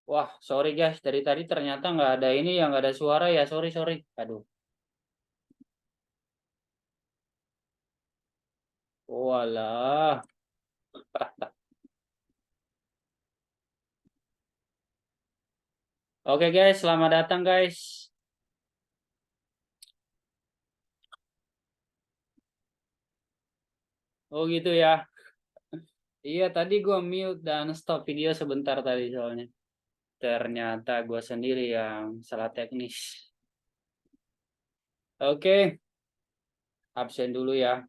Wah, sorry guys, dari tadi ternyata nggak ada ini yang nggak ada suara ya, sorry sorry. Aduh, walah. Oke guys, selamat datang guys. Oh gitu ya. Iya tadi gua mute dan stop video sebentar tadi soalnya. Ternyata gua sendiri yang salah teknis. Oke, absen dulu ya.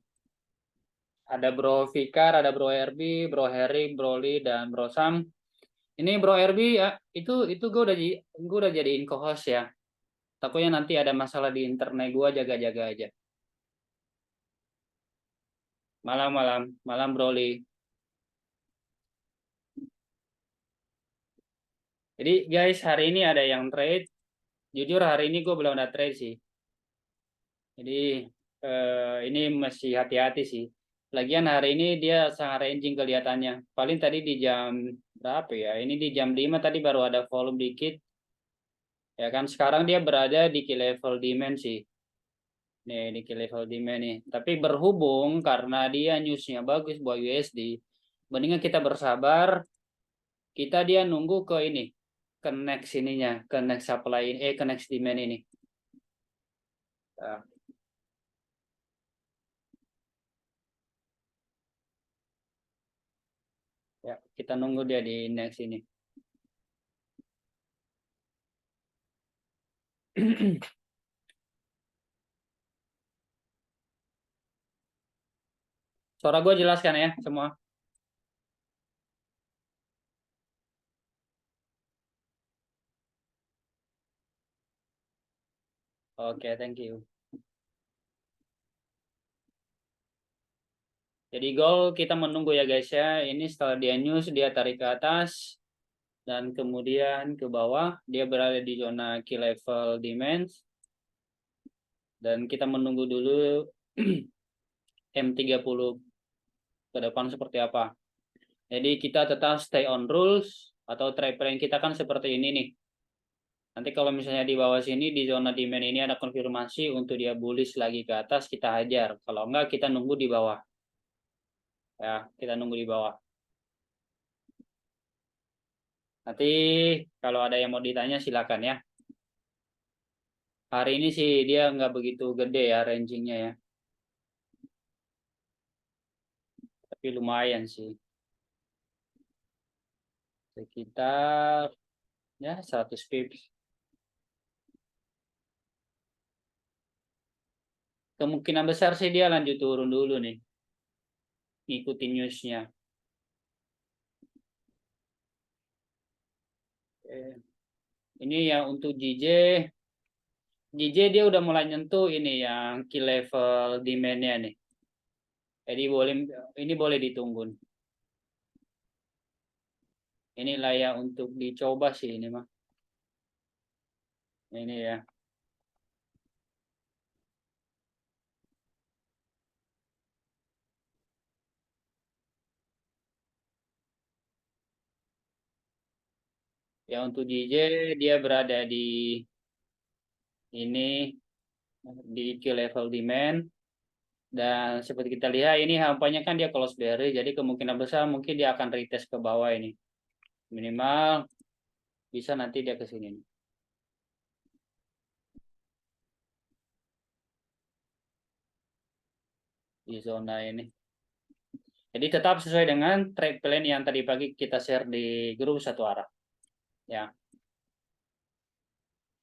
Ada Bro Fikar, ada Bro Herbie, Bro Heri, Bro Lee, dan Bro Sam. Ini Bro Herbie ya, itu gua udah jadiin co-host ya. Takutnya nanti ada masalah di internet gua jaga-jaga aja. Malam, malam, malam Broly. Jadi guys, hari ini ada yang trade. Jujur hari ini gue belum ada trade sih. Jadi ini masih hati-hati sih. Lagian hari ini dia sangat ranging kelihatannya. Paling tadi di jam berapa ya? Ini di jam 5 tadi baru ada volume dikit. Ya kan sekarang dia berada di key level demand sih. Nih di key level demand nih. Tapi berhubung karena dia newsnya bagus buat USD. Mendingan kita bersabar. Dia nunggu ke ini. Ke next ininya. Ke next supply. Ke next demand ini. Nah, ya, kita nunggu dia di next ini. Suara gue jelaskan ya semua. Oke, thank you. Jadi goal kita menunggu ya guys ya. Ini setelah dia news dia tarik ke atas dan kemudian ke bawah dia berada di zona key level demand dan kita menunggu dulu M30 ke depan seperti apa. Jadi kita tetap stay on rules atau trade plan kita kan seperti ini nih. Nanti kalau misalnya di bawah sini di zona demand ini ada konfirmasi untuk dia bullish lagi ke atas kita hajar. Kalau enggak kita nunggu di bawah. Ya, kita nunggu di bawah. Nanti kalau ada yang mau ditanya silakan ya. Hari ini sih dia nggak begitu gede ya rangingnya ya. Tapi lumayan sih. Sekitar ya 100 pips. Kemungkinan besar sih dia lanjut turun dulu nih. Ngikutin newsnya. Ini ya untuk JJ dia udah mulai nyentuh ini yang key level demand-nya nih. Jadi ini boleh ditunggu. Ini layak untuk dicoba sih ini mah. Ini ya. Ya untuk JJ dia berada di ini di key level demand dan seperti kita lihat ini hampanya kan dia close berry jadi kemungkinan besar mungkin dia akan retest ke bawah ini. Minimal bisa nanti dia ke sini nih, di zona ini. Jadi tetap sesuai dengan trade plan yang tadi pagi kita share di grup satu arah. Ya.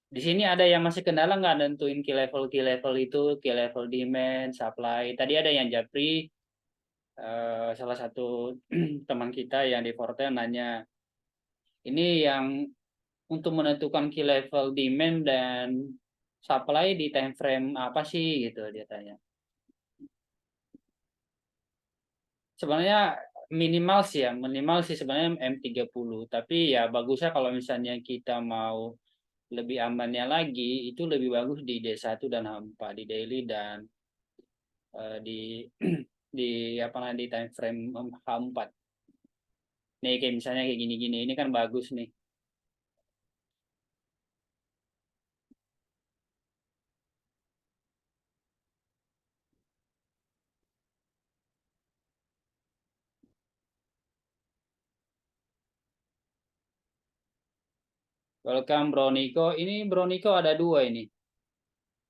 Di sini ada yang masih kendala nggak nentuin key level itu, key level demand, supply. Tadi ada yang japri, salah satu teman kita yang di Fortel nanya, ini yang untuk menentukan key level demand dan supply di time frame apa sih gitu dia tanya. Sebenarnya minimal sih sebenarnya M30, tapi ya bagusnya kalau misalnya kita mau lebih amannya lagi itu lebih bagus di D1 dan H4 di daily dan di di apa namanya di time frame H4. Nih kayak misalnya kayak gini-gini ini kan bagus nih. Welcome Bro Niko. Ini Bro Niko ada dua ini.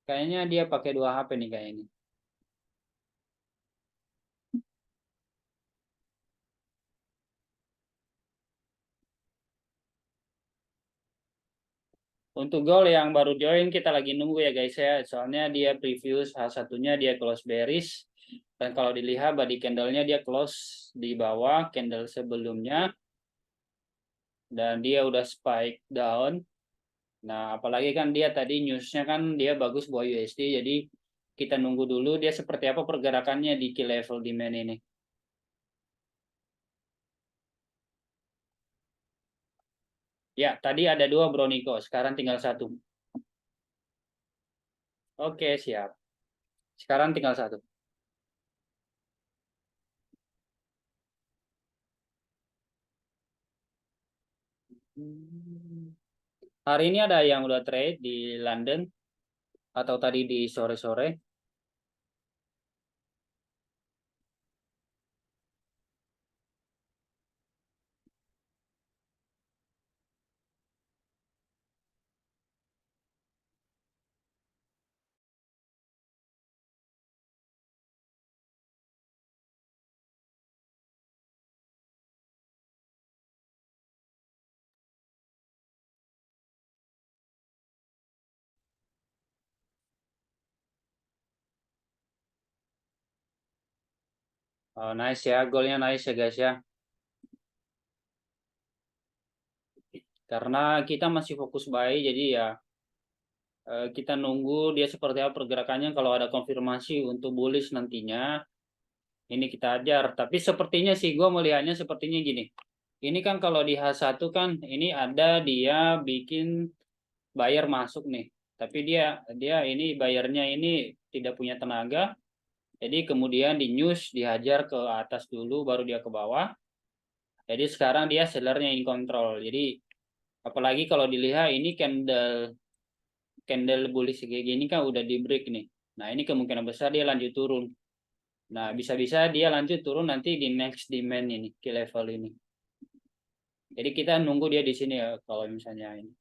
Kayaknya dia pakai dua HP nih kayaknya. Untuk goal yang baru join kita lagi nunggu ya guys ya. Soalnya dia preview salah satunya dia close bearish. Dan kalau dilihat body candle-nya dia close di bawah candle sebelumnya. Dan dia udah spike down. Nah, apalagi kan dia tadi newsnya kan dia bagus buat USD. Jadi kita nunggu dulu dia seperti apa pergerakannya di key level demand ini. Ya, tadi ada dua Bro Niko. Sekarang tinggal satu. Oke, siap. Sekarang tinggal satu. Hari ini ada yang udah trade di London atau tadi di sore-sore. Oh, nice ya, golnya nice ya guys ya. Karena kita masih fokus buy, jadi ya kita nunggu dia seperti apa pergerakannya. Kalau ada konfirmasi untuk bullish nantinya, ini kita ajar. Tapi sepertinya sih, gue melihatnya sepertinya gini. Ini kan kalau di H1 kan, ini ada dia bikin buyer masuk nih. Tapi dia dia ini bayarnya ini tidak punya tenaga. Jadi kemudian di news dihajar ke atas dulu, baru dia ke bawah. Jadi sekarang dia sellernya in control. Jadi apalagi kalau dilihat ini candle candle bullish kayak gini kan udah di break nih. Nah ini kemungkinan besar dia lanjut turun. Nah bisa-bisa dia lanjut turun nanti di next demand ini ke level ini. Jadi kita nunggu dia di sini ya kalau misalnya ini.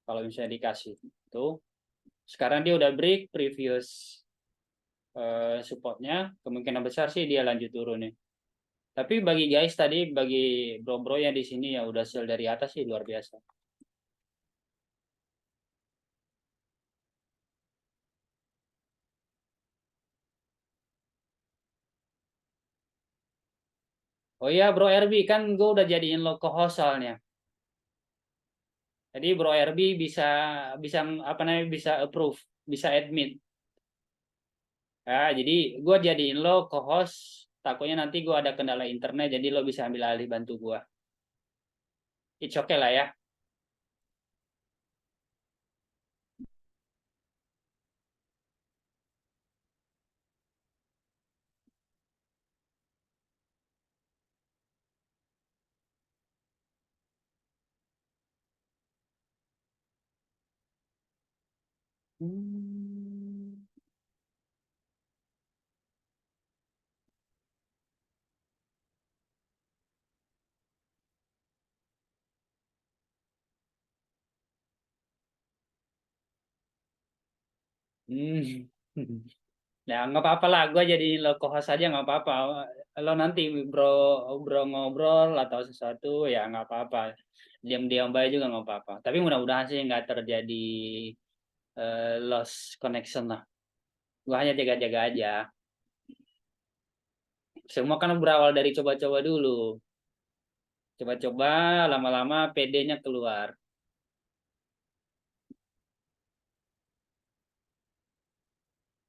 Kalau misalnya dikasih tuh. Sekarang dia udah break previous supportnya. Kemungkinan besar sih dia lanjut turun nih. Tapi bagi guys tadi bagi bro-bro yang di sini ya udah sell dari atas sih luar biasa. Oh iya Bro RB kan gue udah jadiin lo co-host soalnya. Jadi Bro RB bisa bisa apa namanya bisa approve, bisa admit. Ya, jadi gue jadiin lo co-host. Takutnya nanti gue ada kendala internet, jadi lo bisa ambil alih bantu gue. It's okay lah ya. Hmm. Hmm. Ya nggak apa-apa lah, gue jadi lo co-host aja nggak apa-apa. Lo nanti bro bro ngobrol atau sesuatu ya nggak apa-apa. Diam-diam baik juga nggak apa-apa. Tapi mudah-mudahan sih nggak terjadi lost connection lah. Gue hanya jaga-jaga aja. Semua kan berawal dari coba-coba dulu. Coba-coba lama-lama PD-nya keluar.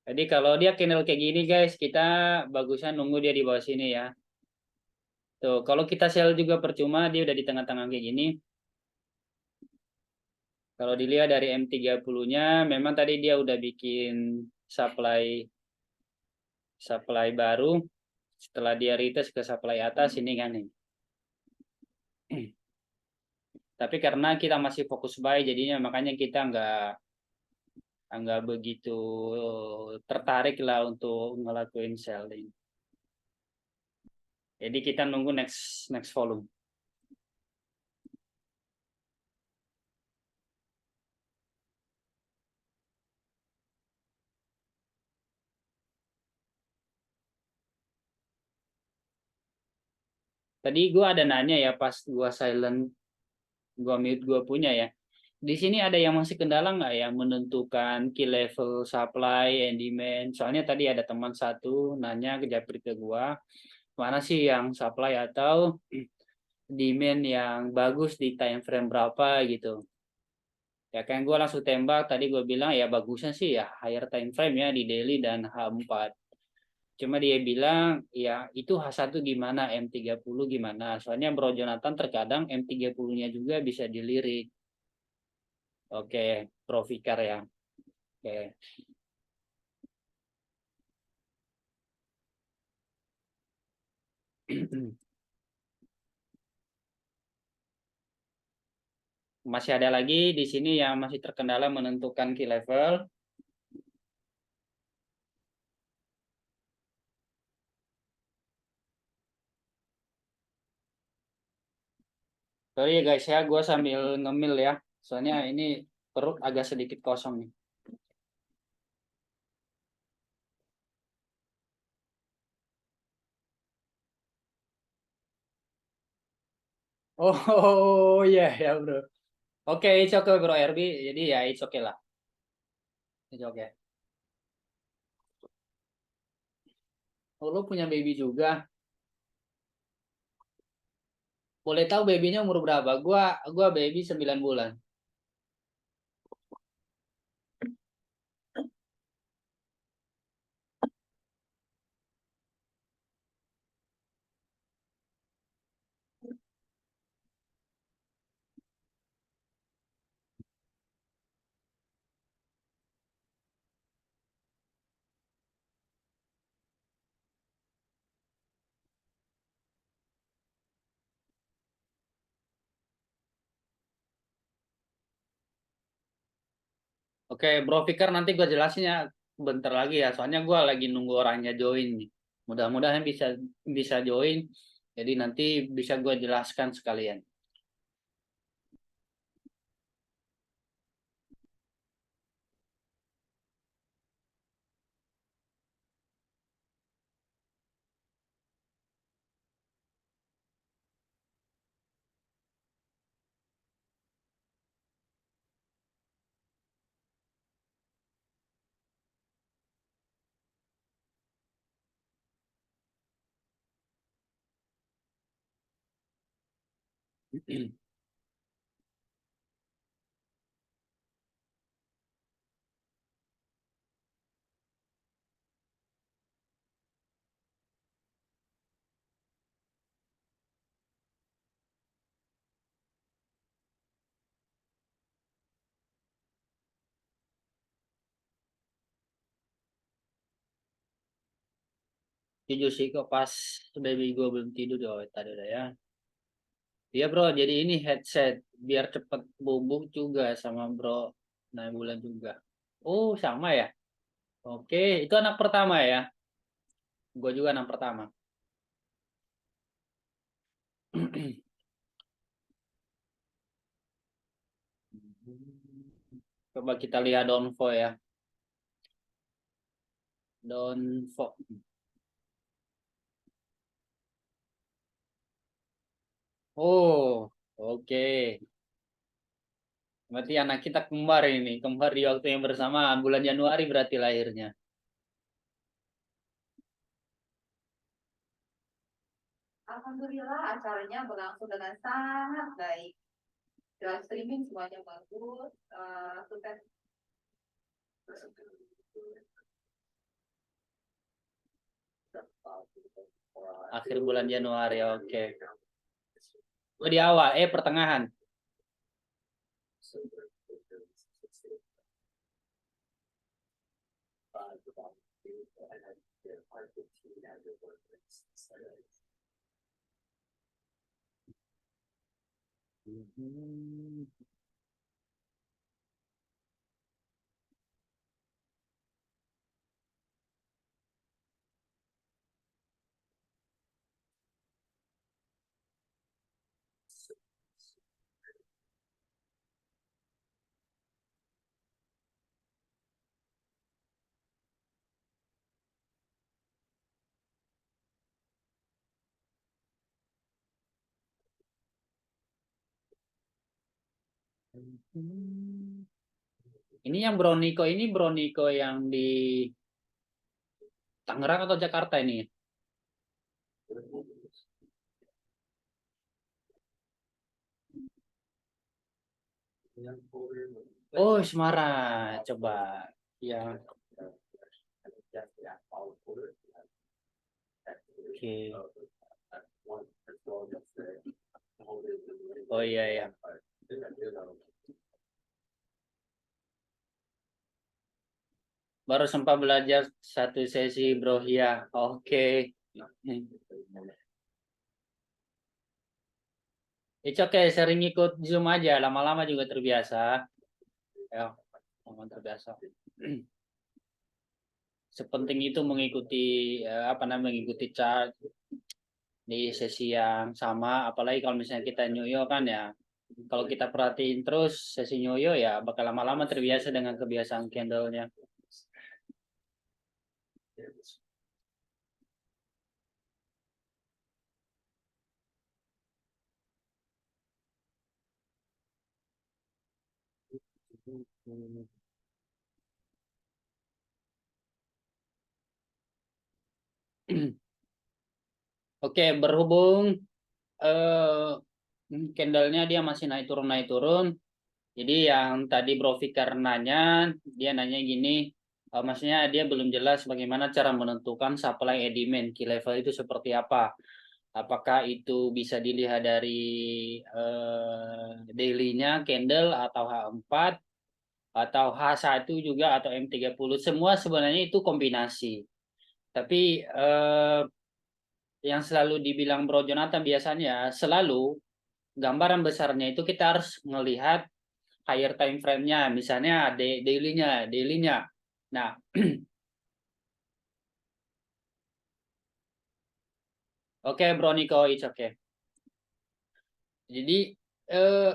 Jadi kalau dia channel kayak gini guys, kita bagusnya nunggu dia di bawah sini ya. Tuh, kalau kita sell juga percuma, dia udah di tengah-tengah kayak gini. Kalau dilihat dari M30-nya, memang tadi dia udah bikin supply supply baru. Setelah dia retest ke supply atas ini kan nih. Tapi karena kita masih fokus buy, jadinya makanya kita nggak begitu tertarik lah untuk ngelakuin selling. Jadi kita nunggu next next volume. Tadi gue ada nanya ya pas gue silent, gue mute gue punya ya. Di sini ada yang masih kendala nggak ya menentukan key level supply and demand? Soalnya tadi ada teman satu nanya ke Japri ke gua, mana sih yang supply atau demand yang bagus di time frame berapa gitu. Ya kan gue langsung tembak, tadi gue bilang ya bagusnya sih ya higher time frame ya di daily dan H4. Cuma dia bilang ya itu H1 gimana, M30 gimana. Soalnya Bro Jonathan terkadang M30-nya juga bisa dilirik. Oke, Prof Fikar ya. Oke. Masih ada lagi di sini yang masih terkendala menentukan key level. Sorry ya guys ya, gue sambil ngemil ya. Soalnya ini perut agak sedikit kosong nih. Oh iya ya bro. Oke, it's okay bro RB. Jadi ya it's okay lah. It's okay. Oh, lu punya baby juga. Boleh tahu babynya umur berapa? Gua baby 9 bulan. Oke, Bro Fikar nanti gue jelasin ya bentar lagi ya. Soalnya gue lagi nunggu orangnya join nih. Mudah-mudahan bisa bisa join. Jadi nanti bisa gue jelaskan sekalian. Jujur sih kok pas baby gue belum tidur oh, tadi udah ya. Iya bro, jadi ini headset biar cepet bubuk juga sama bro. Nah bulan juga. Oh sama ya. Oke, itu anak pertama ya. Gue juga anak pertama. Coba kita lihat Donvo ya. Donvo. Oh, oke. Berarti anak kita kembar ini, kembar di waktu yang bersamaan. Bulan Januari berarti lahirnya. Alhamdulillah acaranya berlangsung dengan sangat baik. Live streaming semuanya bagus. Sukses. Akhir bulan Januari, oke. Oh, di awal, pertengahan. Ini yang Broniko ini Broniko yang di Tangerang atau Jakarta ini? Oh, Semarang. Coba. Ya. Oke. Oh iya ya. Baru sempat belajar satu sesi bro ya. Oke. It's okay, sering ikut Zoom aja, lama-lama juga terbiasa. Ya, lama terbiasa. Sepenting itu mengikuti apa namanya mengikuti chart di sesi yang sama, apalagi kalau misalnya kita nyoyo kan ya. Kalau kita perhatiin terus sesi nyoyo ya bakal lama-lama terbiasa dengan kebiasaan candle-nya. Oke, berhubung eh, candle-nya dia masih naik turun. Jadi yang tadi Bro Fikar nanya, dia nanya gini, maksudnya dia belum jelas bagaimana cara menentukan supply and demand key level itu seperti apa. Apakah itu bisa dilihat dari daily-nya candle atau H4 atau H1 juga atau M30. Semua sebenarnya itu kombinasi. Tapi yang selalu dibilang Bro Jonathan biasanya selalu gambaran besarnya itu kita harus melihat higher time frame-nya, misalnya daily-nya. Nah, oke Bro Niko, it's okay. Jadi eh,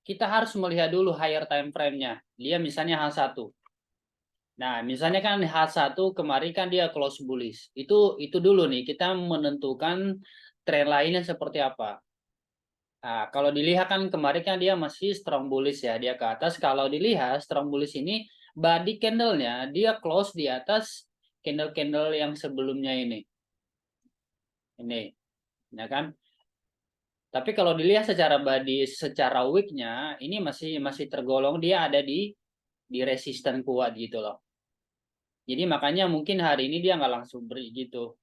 kita harus melihat dulu higher time frame-nya. Dia misalnya H1. Nah, misalnya kan H1 kemarin kan dia close bullish. Itu dulu nih kita menentukan tren lainnya seperti apa. Nah, kalau dilihat kan kemarin kan dia masih strong bullish ya, dia ke atas. Kalau dilihat strong bullish ini body candle-nya dia close di atas candle-candle yang sebelumnya ini. Ini, ya kan? Tapi kalau dilihat secara body, secara week-nya ini masih tergolong dia ada di resisten kuat gitu loh. Jadi makanya mungkin hari ini dia nggak langsung beri gitu.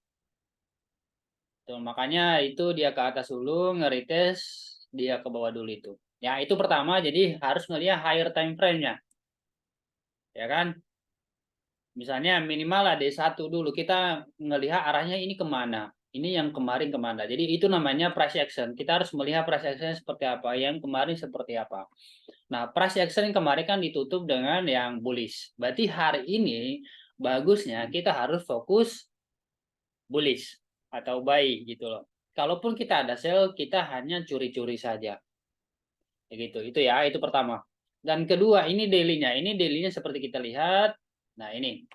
Tuh, makanya itu dia ke atas dulu, nge-retest, dia ke bawah dulu itu. Ya, itu pertama, jadi harus melihat higher time frame-nya. Ya kan? Misalnya minimal ada satu dulu, kita ngelihat arahnya ini kemana. Ini yang kemarin kemana. Jadi itu namanya price action. Kita harus melihat price action seperti apa, yang kemarin seperti apa. Nah, price action yang kemarin kan ditutup dengan yang bullish. Berarti hari ini bagusnya kita harus fokus bullish atau buy gitu loh. Kalaupun kita ada sell, kita hanya curi-curi saja. Gitu. Itu ya, itu pertama. Dan kedua, ini daily-nya. Ini daily-nya seperti kita lihat. Nah, ini.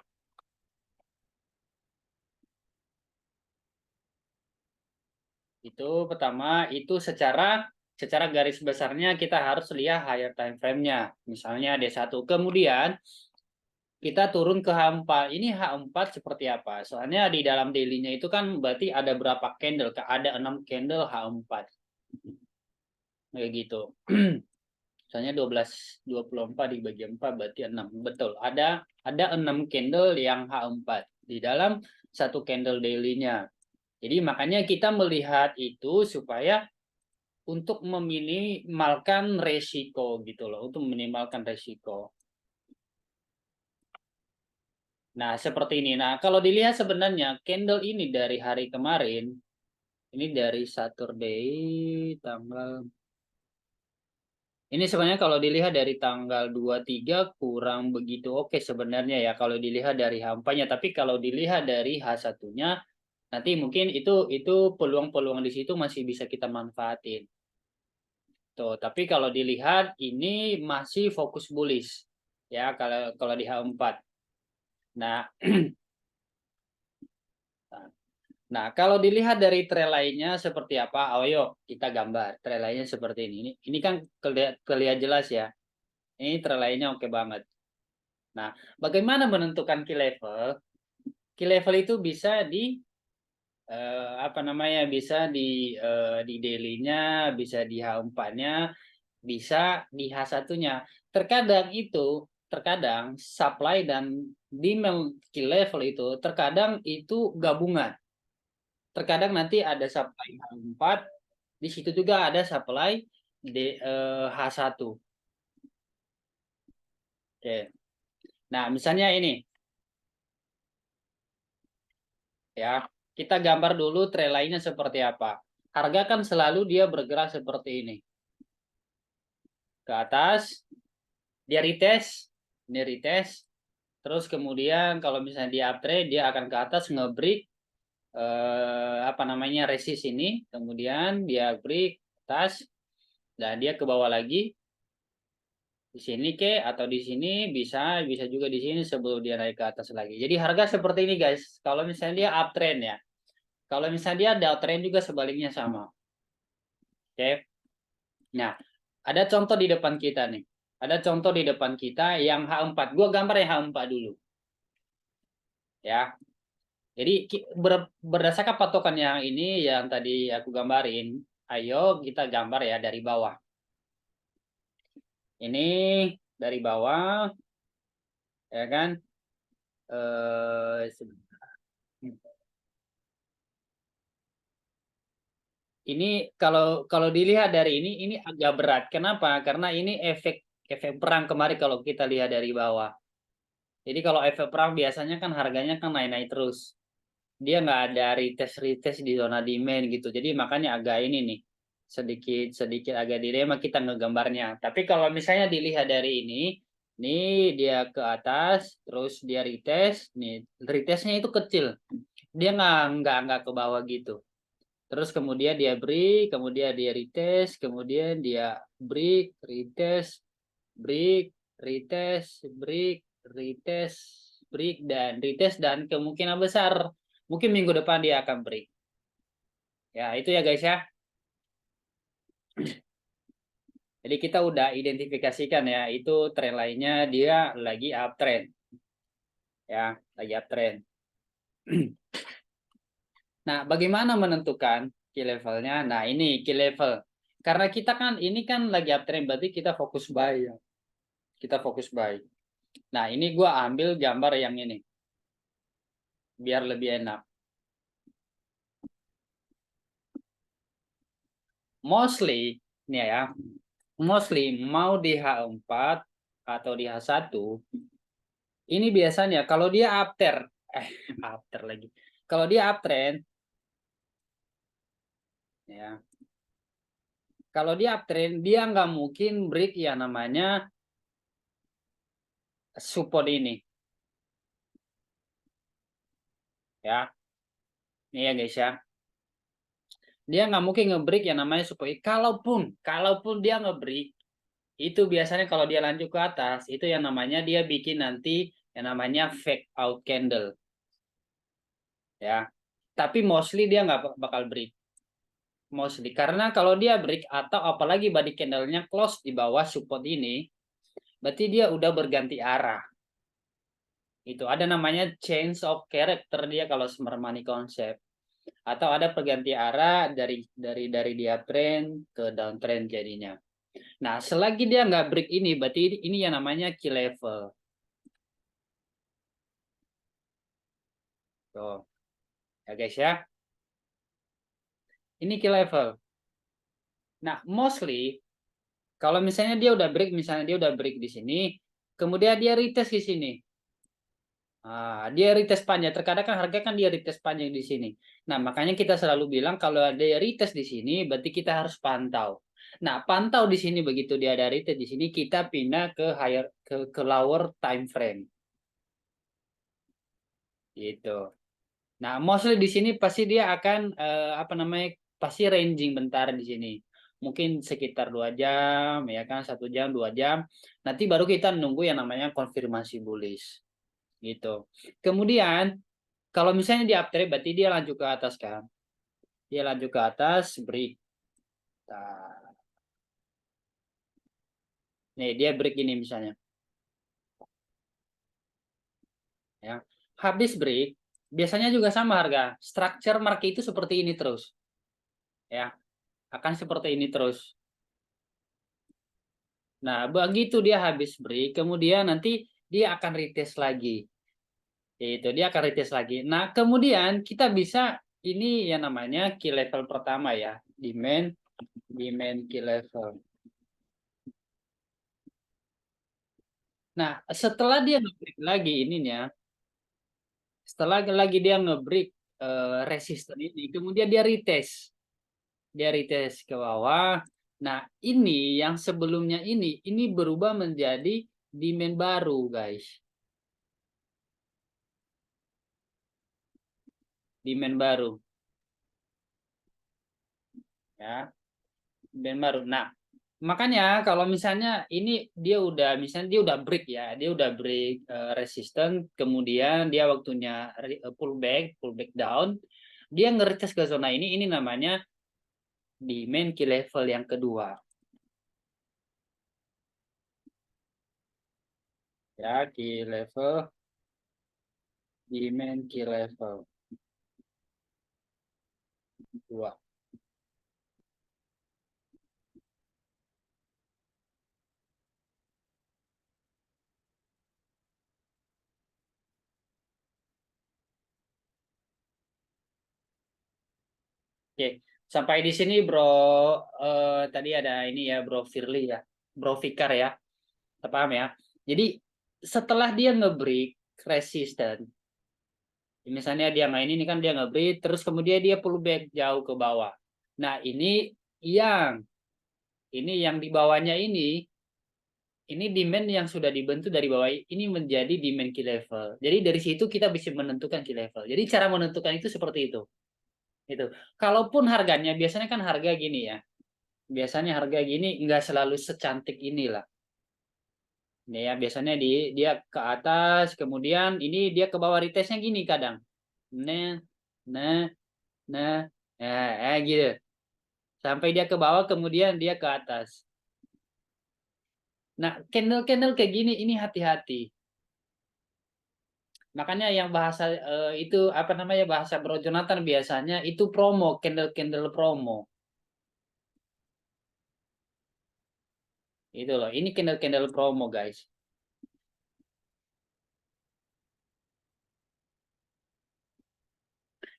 Itu pertama, itu secara garis besarnya kita harus lihat higher time frame-nya. Misalnya D1. Kemudian kita turun ke H4. Ini H4 seperti apa? Soalnya di dalam daily-nya itu kan berarti ada berapa candle? Ada 6 candle H4. Kayak gitu. Soalnya 24 dibagi 4 berarti 6. Betul. Ada 6 candle yang H4 di dalam satu candle daily-nya. Jadi makanya kita melihat itu supaya untuk meminimalkan resiko gitu loh, untuk meminimalkan resiko. Nah, seperti ini. Nah, kalau dilihat sebenarnya candle ini dari hari kemarin, ini dari Saturday tanggal ini sebenarnya kalau dilihat dari tanggal 23 kurang begitu oke sebenarnya ya kalau dilihat dari hampanya, tapi kalau dilihat dari H1-nya nanti mungkin itu peluang-peluang di situ masih bisa kita manfaatin. Tuh, tapi kalau dilihat ini masih fokus bullish ya kalau di H4. Nah, Nah, kalau dilihat dari trail lainnya seperti apa? Oh, yuk kita gambar trail lainnya seperti ini. Ini kan kelihatan jelas ya. Ini trail lainnya oke banget. Nah, bagaimana menentukan key level? Key level itu bisa di apa namanya? Bisa di daily-nya, bisa di H4-nya, bisa di H1-nya. Terkadang supply dan demand key level itu terkadang itu gabungan. Terkadang nanti ada supply H4, di situ juga ada supply H1. Oke. Nah, misalnya ini ya, kita gambar dulu trail lainnya seperti apa. Harga kan selalu dia bergerak seperti ini. Ke atas, dia retest, ini retest. Terus kemudian kalau misalnya dia uptrend, dia akan ke atas nge-break apa namanya resist ini, kemudian dia break atas dan dia ke bawah lagi di sini ke atau di sini bisa bisa juga di sini sebelum dia naik ke atas lagi. Jadi harga seperti ini guys. Kalau misalnya dia uptrend ya. Kalau misalnya dia downtrend juga sebaliknya sama. Oke. Nah, ada contoh di depan kita nih. Ada contoh di depan kita yang H4. Gua gambar yang H4 dulu. Ya. Jadi berdasarkan patokan yang ini yang tadi aku gambarin, ayo kita gambar ya dari bawah. Ini dari bawah, ya kan? Ini kalau dilihat dari ini agak berat. Kenapa? Karena ini efek efek perang kemarin kalau kita lihat dari bawah. Jadi kalau efek perang biasanya kan harganya kan naik-naik terus. Dia nggak ada retest-retest di zona demand gitu. Jadi makanya agak ini nih sedikit sedikit agak dilema kita ngegambarnya. Tapi kalau misalnya dilihat dari ini dia ke atas, terus dia retest, nih retestnya itu kecil. Dia nggak ke bawah gitu. Terus kemudian dia break, kemudian dia retest, kemudian dia break, retest, break, retest, break, retest, break, dan retest, dan kemungkinan besar mungkin minggu depan dia akan break. Ya, itu ya guys ya. Jadi kita udah identifikasikan ya, itu tren lainnya dia lagi uptrend. Ya, lagi uptrend. Nah, bagaimana menentukan key levelnya? Nah, ini key level. Karena kita kan ini kan lagi uptrend, berarti kita fokus buy ya. Kita fokus buy. Nah, ini gua ambil gambar yang ini. Biar lebih enak. Mostly, nih ya. Mostly mau di H4 atau di H1, ini biasanya kalau dia after lagi. Kalau dia uptrend, ya. Kalau dia uptrend, dia nggak mungkin break ya namanya support ini. Ya, ini ya guys ya. Dia nggak mungkin ngebreak yang namanya support. Kalaupun dia ngebreak, itu biasanya kalau dia lanjut ke atas, itu yang namanya dia bikin nanti yang namanya fake out candle. Ya, tapi mostly dia nggak bakal break. Mostly. Karena kalau dia break atau apalagi body candle-nya close di bawah support ini, berarti dia udah berganti arah. Itu ada namanya change of character dia kalau smart money concept. Atau ada perganti arah dari dia trend ke downtrend jadinya. Nah, selagi dia nggak break ini, berarti ini yang namanya key level. Tuh, ya guys ya. Ini key level. Nah, mostly kalau misalnya dia udah break, misalnya dia udah break di sini, kemudian dia retest di sini. Nah, dia retest panjang. Terkadang kan harga kan dia retest panjang di sini. Nah, makanya kita selalu bilang kalau ada retest di sini, berarti kita harus pantau. Nah, pantau di sini begitu dia ada retest di sini, kita pindah ke higher ke lower time frame. Gitu. Nah, mostly di sini pasti dia akan apa namanya? Pasti ranging bentar di sini. Mungkin sekitar 2 jam, ya kan, 1 jam, 2 jam. Nanti baru kita nunggu yang namanya konfirmasi bullish. Gitu. Kemudian Kalau misalnya di uptrade berarti dia lanjut ke atas kan. Dia lanjut ke atas, break. Nah, nih dia break ini misalnya. Ya. Habis break, biasanya juga sama harga. Structure market itu seperti ini terus. Ya, akan seperti ini terus. Nah, begitu dia habis break, kemudian nanti dia akan retest lagi. Itu dia akan retest lagi. Nah, kemudian kita bisa ini yang namanya key level pertama ya, demand key level. Nah, setelah dia nge-break lagi ininya, setelah lagi dia nge-break resisten ini, kemudian dia retest. Dia retest ke bawah. Nah, ini yang sebelumnya ini berubah menjadi demand baru, guys. Demand baru. Ya, demand baru. Nah, makanya kalau misalnya ini misalnya dia udah break ya, dia udah break resisten, kemudian dia waktunya pullback down, dia nge-retest ke zona ini namanya demand key level yang kedua. Ya, demand key level kedua. Oke, sampai di sini Bro. Tadi ada ini ya Bro Firly ya, Bro Fikar ya, paham ya. Jadi setelah dia nge-break resisten, misalnya dia main ini kan dia nge-break, terus kemudian dia pullback jauh ke bawah. Nah yang ini yang di bawahnya ini demand yang sudah dibentuk dari bawah ini menjadi demand key level. Jadi dari situ kita bisa menentukan key level. Jadi cara menentukan itu seperti itu. Itu. Kalaupun harganya biasanya kan harga gini ya. Biasanya harga gini nggak selalu secantik inilah. Ini ya biasanya dia ke atas, kemudian ini dia ke bawah retestnya gini kadang. Nah, nah, nah, gitu. Sampai dia ke bawah, kemudian dia ke atas. Nah, candle-candle kayak gini ini hati-hati. Makanya yang bahasa itu apa namanya bahasa Bro Jonathan biasanya itu promo, candle-candle promo. Itu loh, ini candle-candle promo guys.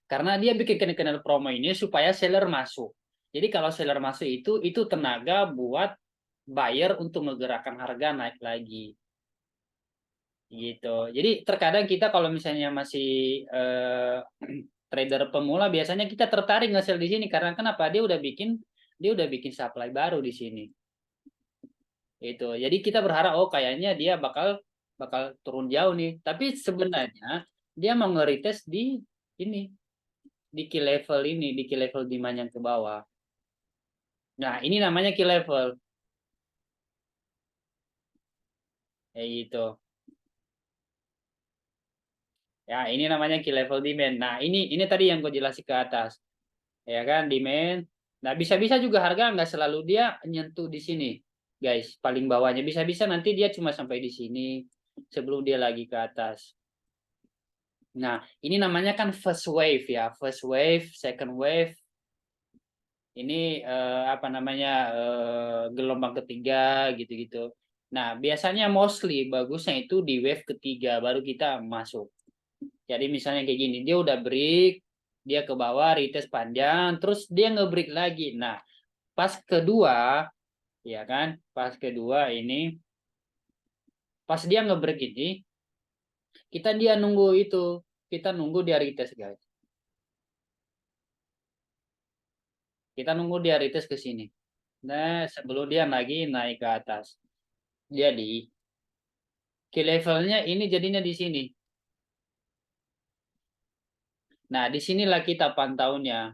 Karena dia bikin candle promo ini supaya seller masuk. Jadi kalau seller masuk itu tenaga buat buyer untuk menggerakkan harga naik lagi. Gitu. Jadi terkadang kita kalau misalnya masih trader pemula biasanya kita tertarik nge-sell di sini karena kenapa? Dia udah bikin supply baru di sini. Itu. Jadi kita berharap oh kayaknya dia bakal bakal turun jauh nih. Tapi sebenarnya dia mau nge-retest ini di key level di key level demand yang ke bawah. Nah, ini namanya key level. Kayak gitu. Ya, ini namanya key level demand. Nah, ini tadi yang gue jelasin ke atas. Ya kan, demand. Nah, bisa-bisa juga harga nggak selalu dia nyentuh di sini, guys. Paling bawahnya bisa-bisa nanti dia cuma sampai di sini sebelum dia lagi ke atas. Nah, ini namanya kan first wave ya, first wave, second wave. Ini apa namanya gelombang ketiga gitu-gitu. Nah, biasanya mostly bagusnya itu di wave ketiga baru kita masuk. Jadi misalnya kayak gini, dia udah break, dia ke bawah, retest panjang, terus dia nge-break lagi. Nah, pas kedua, ya kan, pas dia nge-break ini, dia nunggu itu, kita nunggu dia retest guys. Kita nunggu dia retest ke sini. Nah, sebelum dia lagi naik ke atas. Jadi, key levelnya ini jadinya di sini. Nah, disinilah kita pantaunya.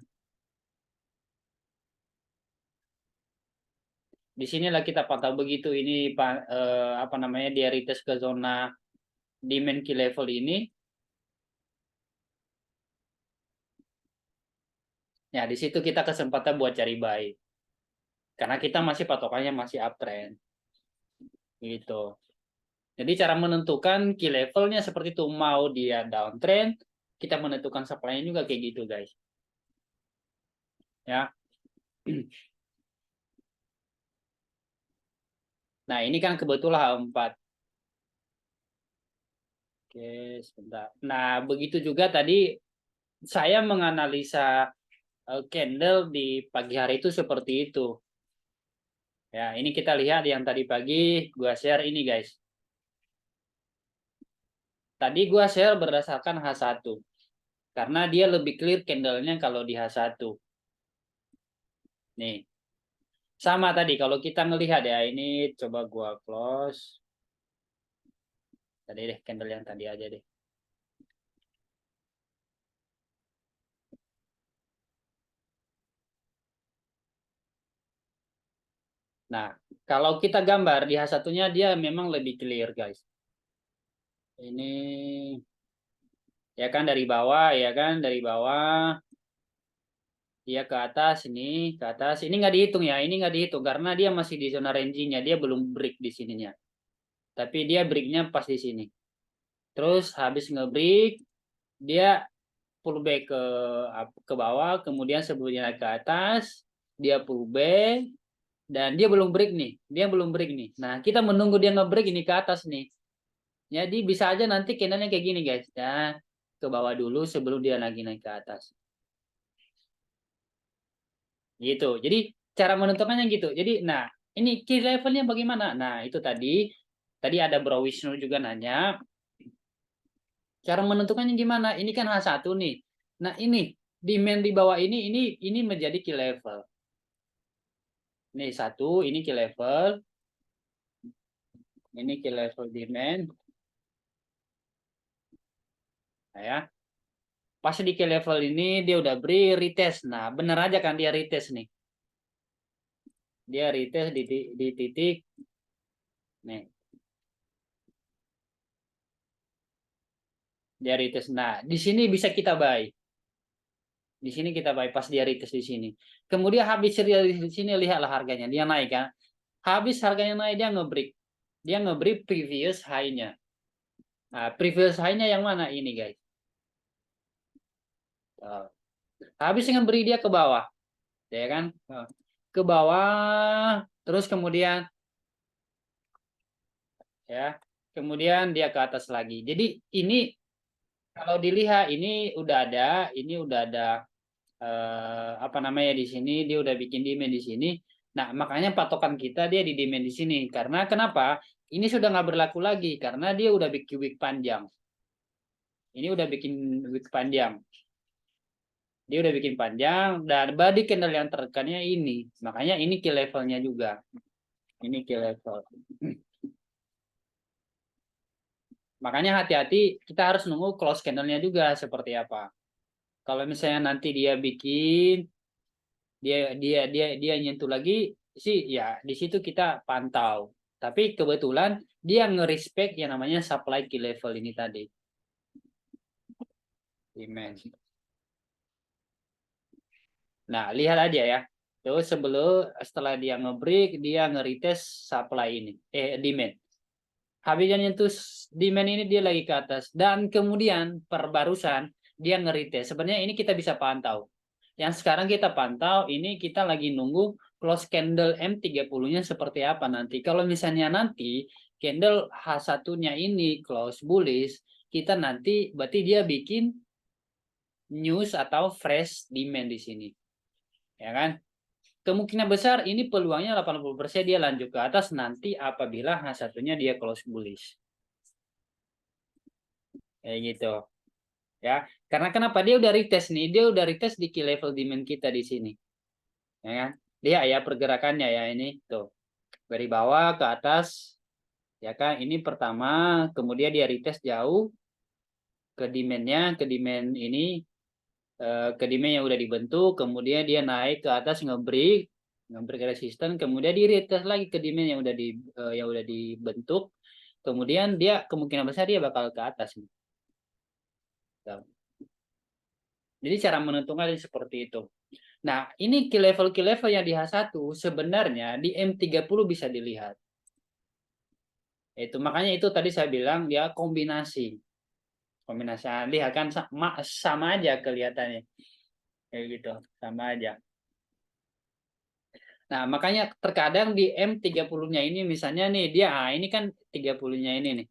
Disinilah kita pantau begitu ini apa namanya dia retest ke zona demand key level ini. Ya, di situ kita kesempatan buat cari buy. Karena kita masih patokannya masih uptrend. Gitu. Jadi cara menentukan key levelnya seperti itu. Mau dia downtrend, kita menentukan supply-nya juga kayak gitu, guys. Ya. Nah, ini kan kebetulan 4. Oke, sebentar. Nah, begitu juga tadi saya menganalisa candle di pagi hari itu seperti itu. Ya, ini kita lihat yang tadi pagi gua share ini, guys. Tadi gua share berdasarkan H1. Karena dia lebih clear candle-nya kalau di H1. Nih. Sama tadi kalau kita ngelihat ya, ini coba gua close. Tadi deh candle yang tadi aja deh. Nah, kalau kita gambar di H1-nya dia memang lebih clear, guys. Ini ya kan dari bawah, ya kan dari bawah dia ke atas ini, ke atas. Ini nggak dihitung ya, ini nggak dihitung karena dia masih di zona ranging-nya, dia belum break di sininya. Tapi dia break-nya pas di sini. Terus habis nge-break, dia pullback ke bawah, kemudian sebelumnya naik ke atas, dia pullback, dan dia belum break nih, dia belum break nih. Nah, kita menunggu dia nge-break ini ke atas nih. Jadi bisa aja nanti candlenya kayak gini, guys. Ya, ke bawah dulu sebelum dia lagi naik ke atas. Gitu. Jadi cara menentukannya gitu. Jadi, nah, ini key levelnya bagaimana? Nah, itu tadi ada Bro Wisnu juga nanya, cara menentukannya gimana? Ini kan H1 nih. Nah, ini demand di bawah ini menjadi key level. Ini satu, ini key level. Ini key level demand. Nah, ya. Pas di key level ini dia udah beri retest. Nah, bener aja kan dia retest nih. Dia retest di titik nih. Dia retest. Nah, di sini bisa kita buy. Di sini kita buy pas dia retest di sini. Kemudian habis dari sini lihatlah harganya. Dia naik kan. Habis harganya naik dia ngebreak. Dia ngebreak previous high-nya. Nah, previous high-nya yang mana ini, guys? Habis ngeberi dia ke bawah. Ya kan? Ke bawah, terus kemudian ya, kemudian dia ke atas lagi. Jadi ini kalau dilihat ini udah ada apa namanya di sini dia udah bikin demand di sini. Nah, makanya patokan kita dia di demand di sini. Karena kenapa? Ini sudah nggak berlaku lagi karena dia udah bikin wick panjang. Ini udah bikin wick panjang. Dia udah bikin panjang dan body candle yang terekannya ini. Makanya ini key levelnya juga. Ini key level. Makanya hati-hati kita harus nunggu close candle-nya juga seperti apa. Kalau misalnya nanti dia bikin dia nyentuh lagi sih ya di situ kita pantau. Tapi kebetulan dia nge-respect yang namanya supply key level ini tadi. Demand. Nah, lihat aja ya. Terus setelah dia nge-break dia nge-retest supply ini demand. Habisnya nyentuh demand ini dia lagi ke atas dan kemudian perbarusan dia nge-retest. Sebenarnya ini kita bisa pantau. Yang sekarang kita pantau ini kita lagi nunggu close candle M30-nya seperti apa nanti. Kalau misalnya nanti candle H1-nya ini close bullish, kita nanti berarti dia bikin news atau fresh demand di sini. Ya kan? Kemungkinan besar ini peluangnya 80% dia lanjut ke atas nanti apabila H1-nya dia close bullish. Kayak gitu. Ya, karena kenapa dia udah retest nih, dia udah retest di key level demand kita di sini, ya kan? Dia ya pergerakannya ya ini tuh dari bawah ke atas, ya kan? Ini pertama, kemudian dia retest jauh ke demandnya, ke demand ini, ke demand yang udah dibentuk, kemudian dia naik ke atas ngebreak resisten, kemudian di retest lagi ke demand yang udah dibentuk, kemudian dia kemungkinan besar dia bakal ke atas. Jadi cara menentukan seperti itu. Nah, ini key level yang di H1 sebenarnya di M30 bisa dilihat. Itu makanya itu tadi saya bilang dia kombinasi. Kombinasi lihat kan sama aja kelihatannya. Kayak gitu, sama aja. Nah, makanya terkadang di M30-nya ini misalnya nih dia ini kan 30-nya ini nih.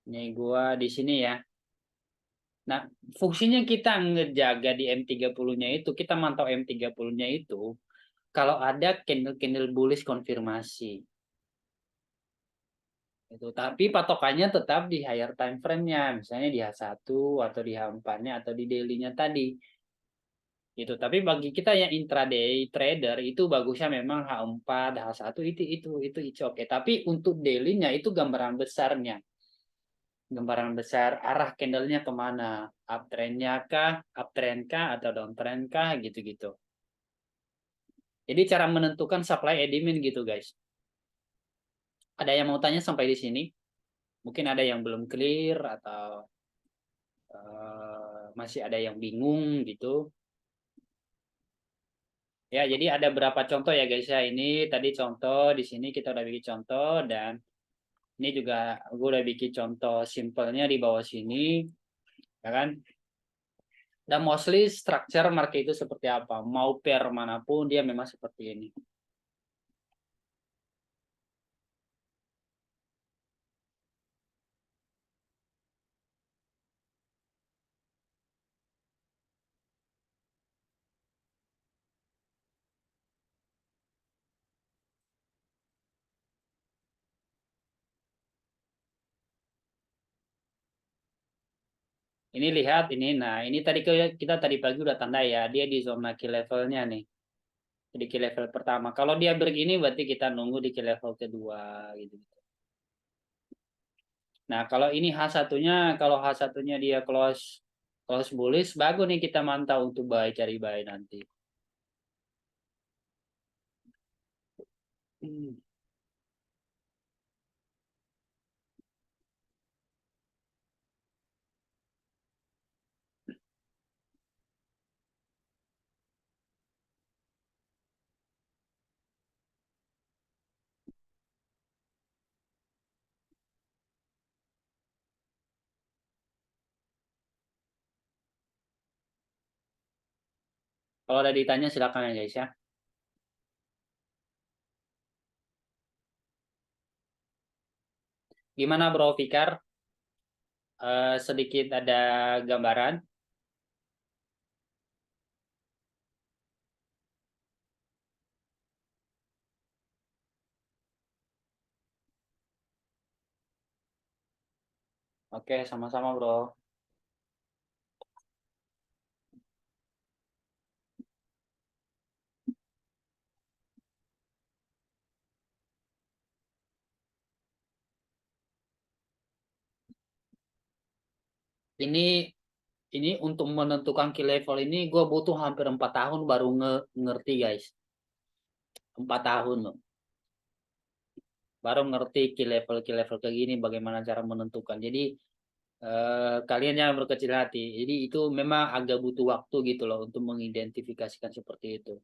Ini gua di sini ya. Nah, fungsinya kita ngejaga di M30-nya itu, kita mantau M30-nya itu kalau ada candle-candle bullish konfirmasi. Itu. Tapi patokannya tetap di higher time frame-nya, misalnya di H1 atau di H4-nya atau di daily-nya tadi. Gitu. Tapi bagi kita yang intraday trader itu bagusnya memang H4, H1 itu oke. Tapi untuk daily-nya itu gambaran besarnya. Gambaran besar arah candle-nya kemana, uptrend-nya kah, uptrend kah, atau downtrend kah, gitu-gitu. Jadi cara menentukan supply and demand gitu guys. Ada yang mau tanya sampai di sini? Mungkin ada yang belum clear atau masih ada yang bingung gitu. Ya, jadi ada berapa contoh ya guys ya. Ini tadi contoh, di sini kita udah bikin contoh dan ini juga gue udah bikin contoh simpelnya di bawah sini, ya kan? Dan mostly structure market itu seperti apa? Mau pair manapun dia memang seperti ini. Ini lihat ini, nah ini tadi kita tadi pagi udah tanda ya, dia di zona key levelnya nih, di key level pertama. Kalau dia begini berarti kita nunggu di key level kedua gitu. Nah kalau ini H1-nya, kalau H1-nya dia close close bullish, bagus nih kita mantau untuk buy cari buy nanti. Hmm. Kalau ada ditanya silakan ya guys ya. Gimana Bro Fikar? Sedikit ada gambaran. Oke, sama-sama Bro. Ini ini untuk menentukan key level ini gue butuh hampir 4 tahun baru ngerti guys. 4 tahun loh. Baru ngerti key level kayak gini bagaimana cara menentukan. Jadi kalian jangan berkecil hati. Jadi itu memang agak butuh waktu gitu loh untuk mengidentifikasikan seperti itu.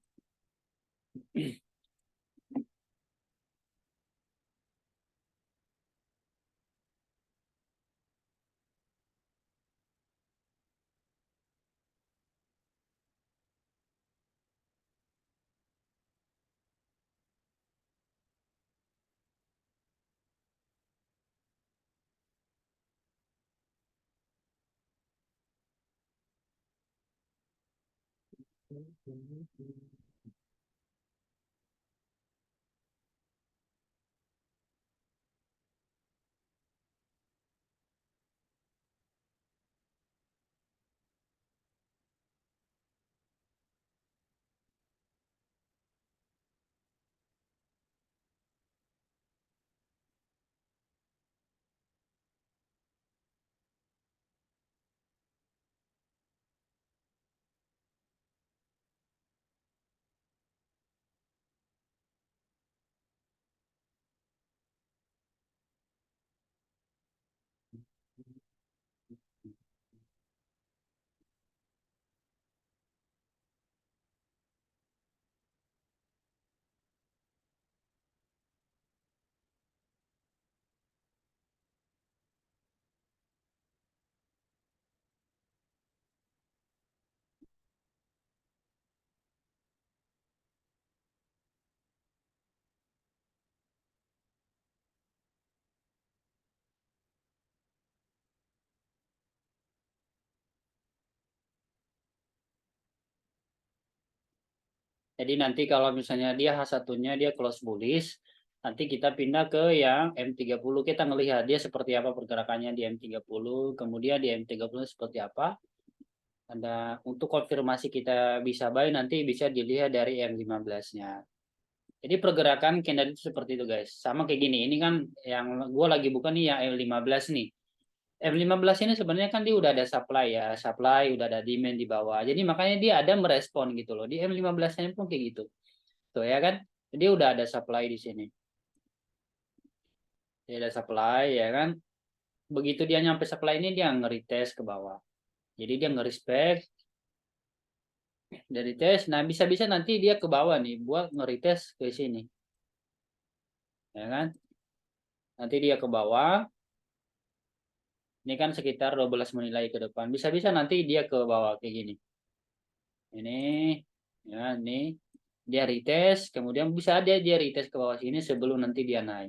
Jadi nanti kalau misalnya dia H1-nya dia close bullish, nanti kita pindah ke yang M30, kita ngelihat dia seperti apa pergerakannya di M30, kemudian di M30 seperti apa. Ada untuk konfirmasi kita bisa buy nanti bisa dilihat dari M15-nya. Jadi pergerakan candle itu seperti itu guys. Sama kayak gini. Ini kan yang gue lagi buka nih yang M15 nih. M15 ini sebenarnya kan dia udah ada supply ya, supply udah ada demand di bawah. Jadi makanya dia ada merespon gitu loh. Di M15 ini pun kayak gitu. Tuh ya kan? Dia udah ada supply di sini. Dia ada supply ya kan? Begitu dia nyampe supply ini dia nge-retest ke bawah. Jadi dia nge-respect dari tes. Nah, bisa-bisa nanti dia ke bawah nih buat nge-retest ke sini. Ya kan? Nanti dia ke bawah. Ini kan sekitar 12 menilai ke depan. Bisa-bisa nanti dia ke bawah kayak gini. Ini ya ini dia retest, kemudian bisa dia retest ke bawah sini sebelum nanti dia naik.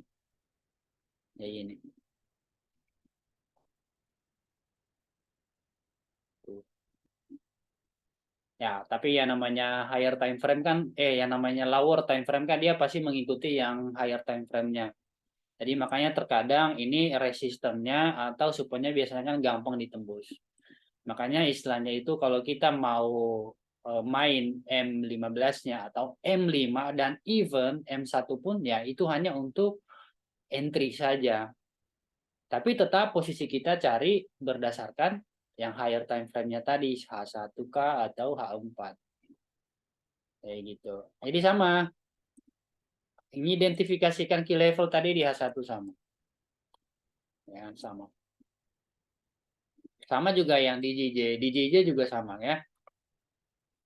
Ya ini. Ya, tapi ya namanya higher time frame kan yang namanya lower time frame kan dia pasti mengikuti yang higher time frame-nya. Jadi makanya terkadang ini resistennya atau support-nya biasanya kan gampang ditembus. Makanya istilahnya itu kalau kita mau main M15-nya atau M5 dan even M1 pun ya itu hanya untuk entry saja. Tapi tetap posisi kita cari berdasarkan yang higher time frame-nya tadi H1K atau H4. Kayak gitu. Jadi sama, mengidentifikasikan key level tadi di H1 sama. Ya, sama. Sama juga yang di JJ. Di JJ juga sama ya.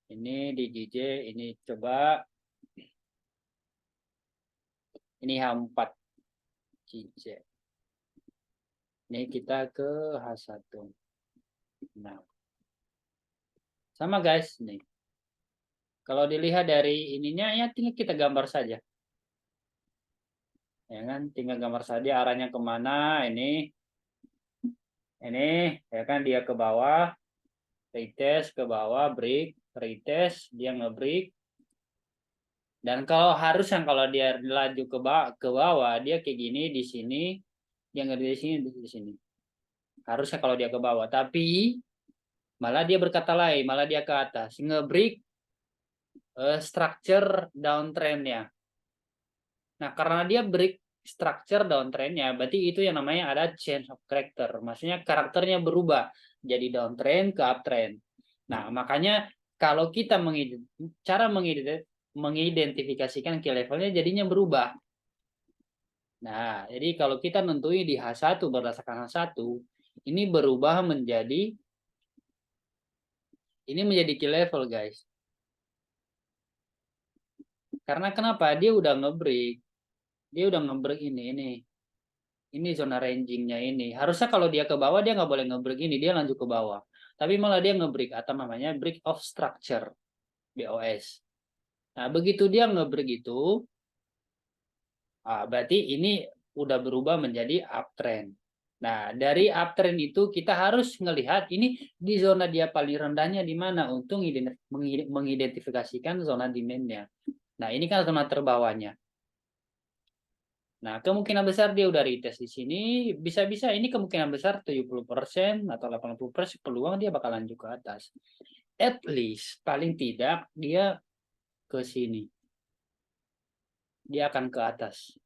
Ini di JJ, ini coba. Ini H4 JJ. Ini kita ke H1. Nah, sama guys. Nih. Kalau dilihat dari ininya ya tinggal kita gambar saja. Ya kan, tinggal gambar saja arahnya kemana. Ini ya kan dia ke bawah, retest ke bawah, break, retest, dia nge-break. Dan kalau harus yang kalau dia laju ke bawah dia kayak gini di sini, dia nggak di sini di sini. Harusnya kalau dia ke bawah, tapi malah dia berkata lain, malah dia ke atas, nge-break structure downtrend-nya. Nah, karena dia break structure downtrend-nya, berarti itu yang namanya ada change of character. Maksudnya karakternya berubah jadi downtrend ke uptrend. Nah, makanya kalau kita cara mengidentifikasikan key levelnya jadinya berubah. Nah, jadi kalau kita nentuin di H1 berdasarkan H1, ini berubah menjadi key level, guys. Karena kenapa? Dia udah nge-break. Dia udah nge-break ini. Ini zona rangingnya ini. Harusnya kalau dia ke bawah dia nggak boleh nge-break ini, dia lanjut ke bawah. Tapi malah dia nge-break atau namanya break of structure, BOS. Nah, begitu dia nge-break itu, berarti ini udah berubah menjadi uptrend. Nah, dari uptrend itu kita harus ngelihat ini di zona dia paling rendahnya di mana untuk mengidentifikasikan zona demand-nya. Nah, ini kan zona terbawahnya. Nah, kemungkinan besar dia udah retest di sini, bisa-bisa ini kemungkinan besar 70% atau 80% peluang dia bakal lanjut ke atas. At least, paling tidak dia ke sini. Dia akan ke atas.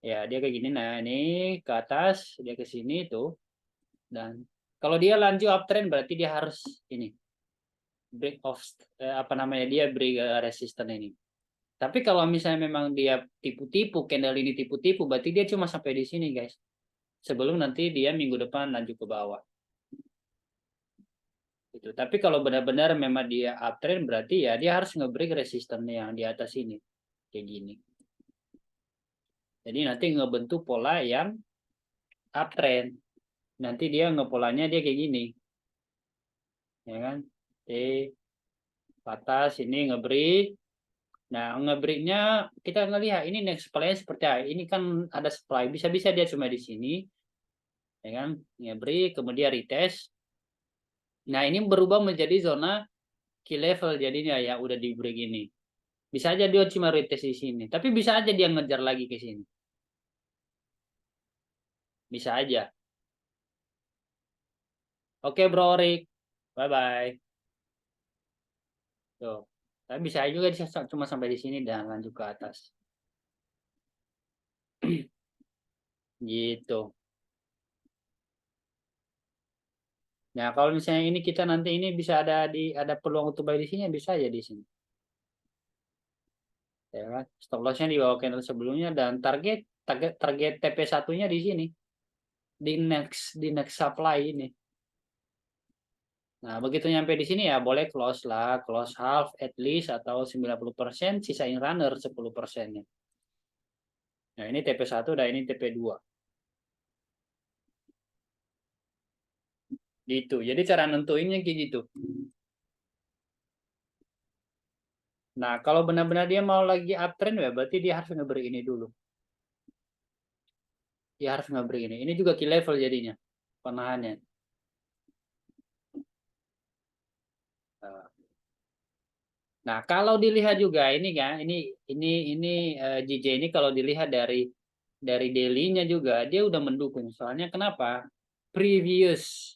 Ya, dia kayak gini. Nah, ini ke atas, dia ke sini tuh. Dan kalau dia lanjut uptrend berarti dia harus ini. Break off dia break resistance ini. Tapi kalau misalnya memang dia tipu-tipu, candle ini tipu-tipu, berarti dia cuma sampai di sini, guys. Sebelum nanti dia minggu depan lanjut ke bawah. Gitu. Tapi kalau benar-benar memang dia uptrend, berarti ya dia harus nge-break resistennya yang di atas ini. Kayak gini. Jadi nanti ngebentuk pola yang uptrend. Nanti dia ngepolanya dia kayak gini. Ya kan? Atas ini nge-break. Nah, nge-breaknya kita ngelihat ini next supply seperti apa. Ini kan ada supply, bisa-bisa dia cuma di sini. Ya kan? Nge-break, kemudian retest. Nah, ini berubah menjadi zona key level jadinya ya udah di break ini. Bisa aja dia cuma retest di sini, tapi bisa aja dia ngejar lagi ke sini. Bisa aja. Oke, Bro Rick. Bye bye. Tuh. Tapi bisa juga dia cuma sampai di sini dan lanjut ke atas. Gitu. Nah, kalau misalnya ini kita nanti ini bisa ada peluang untuk buy di sini bisa aja di sini. Ya kan? Stop lossnya di bawah candle sebelumnya dan target target target TP1-nya di sini. Di next supply ini. Nah, begitu nyampe di sini ya boleh close lah, close half at least atau 90%, sisain runner 10%-nya. Nah, ini TP1 dan ini TP2. Gitu. Jadi cara nentuinnya kayak gitu. Nah, kalau benar-benar dia mau lagi uptrend ya berarti dia harus nge-break ini dulu. Dia harus nge-break ini. Ini juga key level jadinya. Penahannya. Nah, kalau dilihat juga ini kan, ini JJ ini kalau dilihat dari daily-nya juga dia udah mendukung. Soalnya kenapa? Previous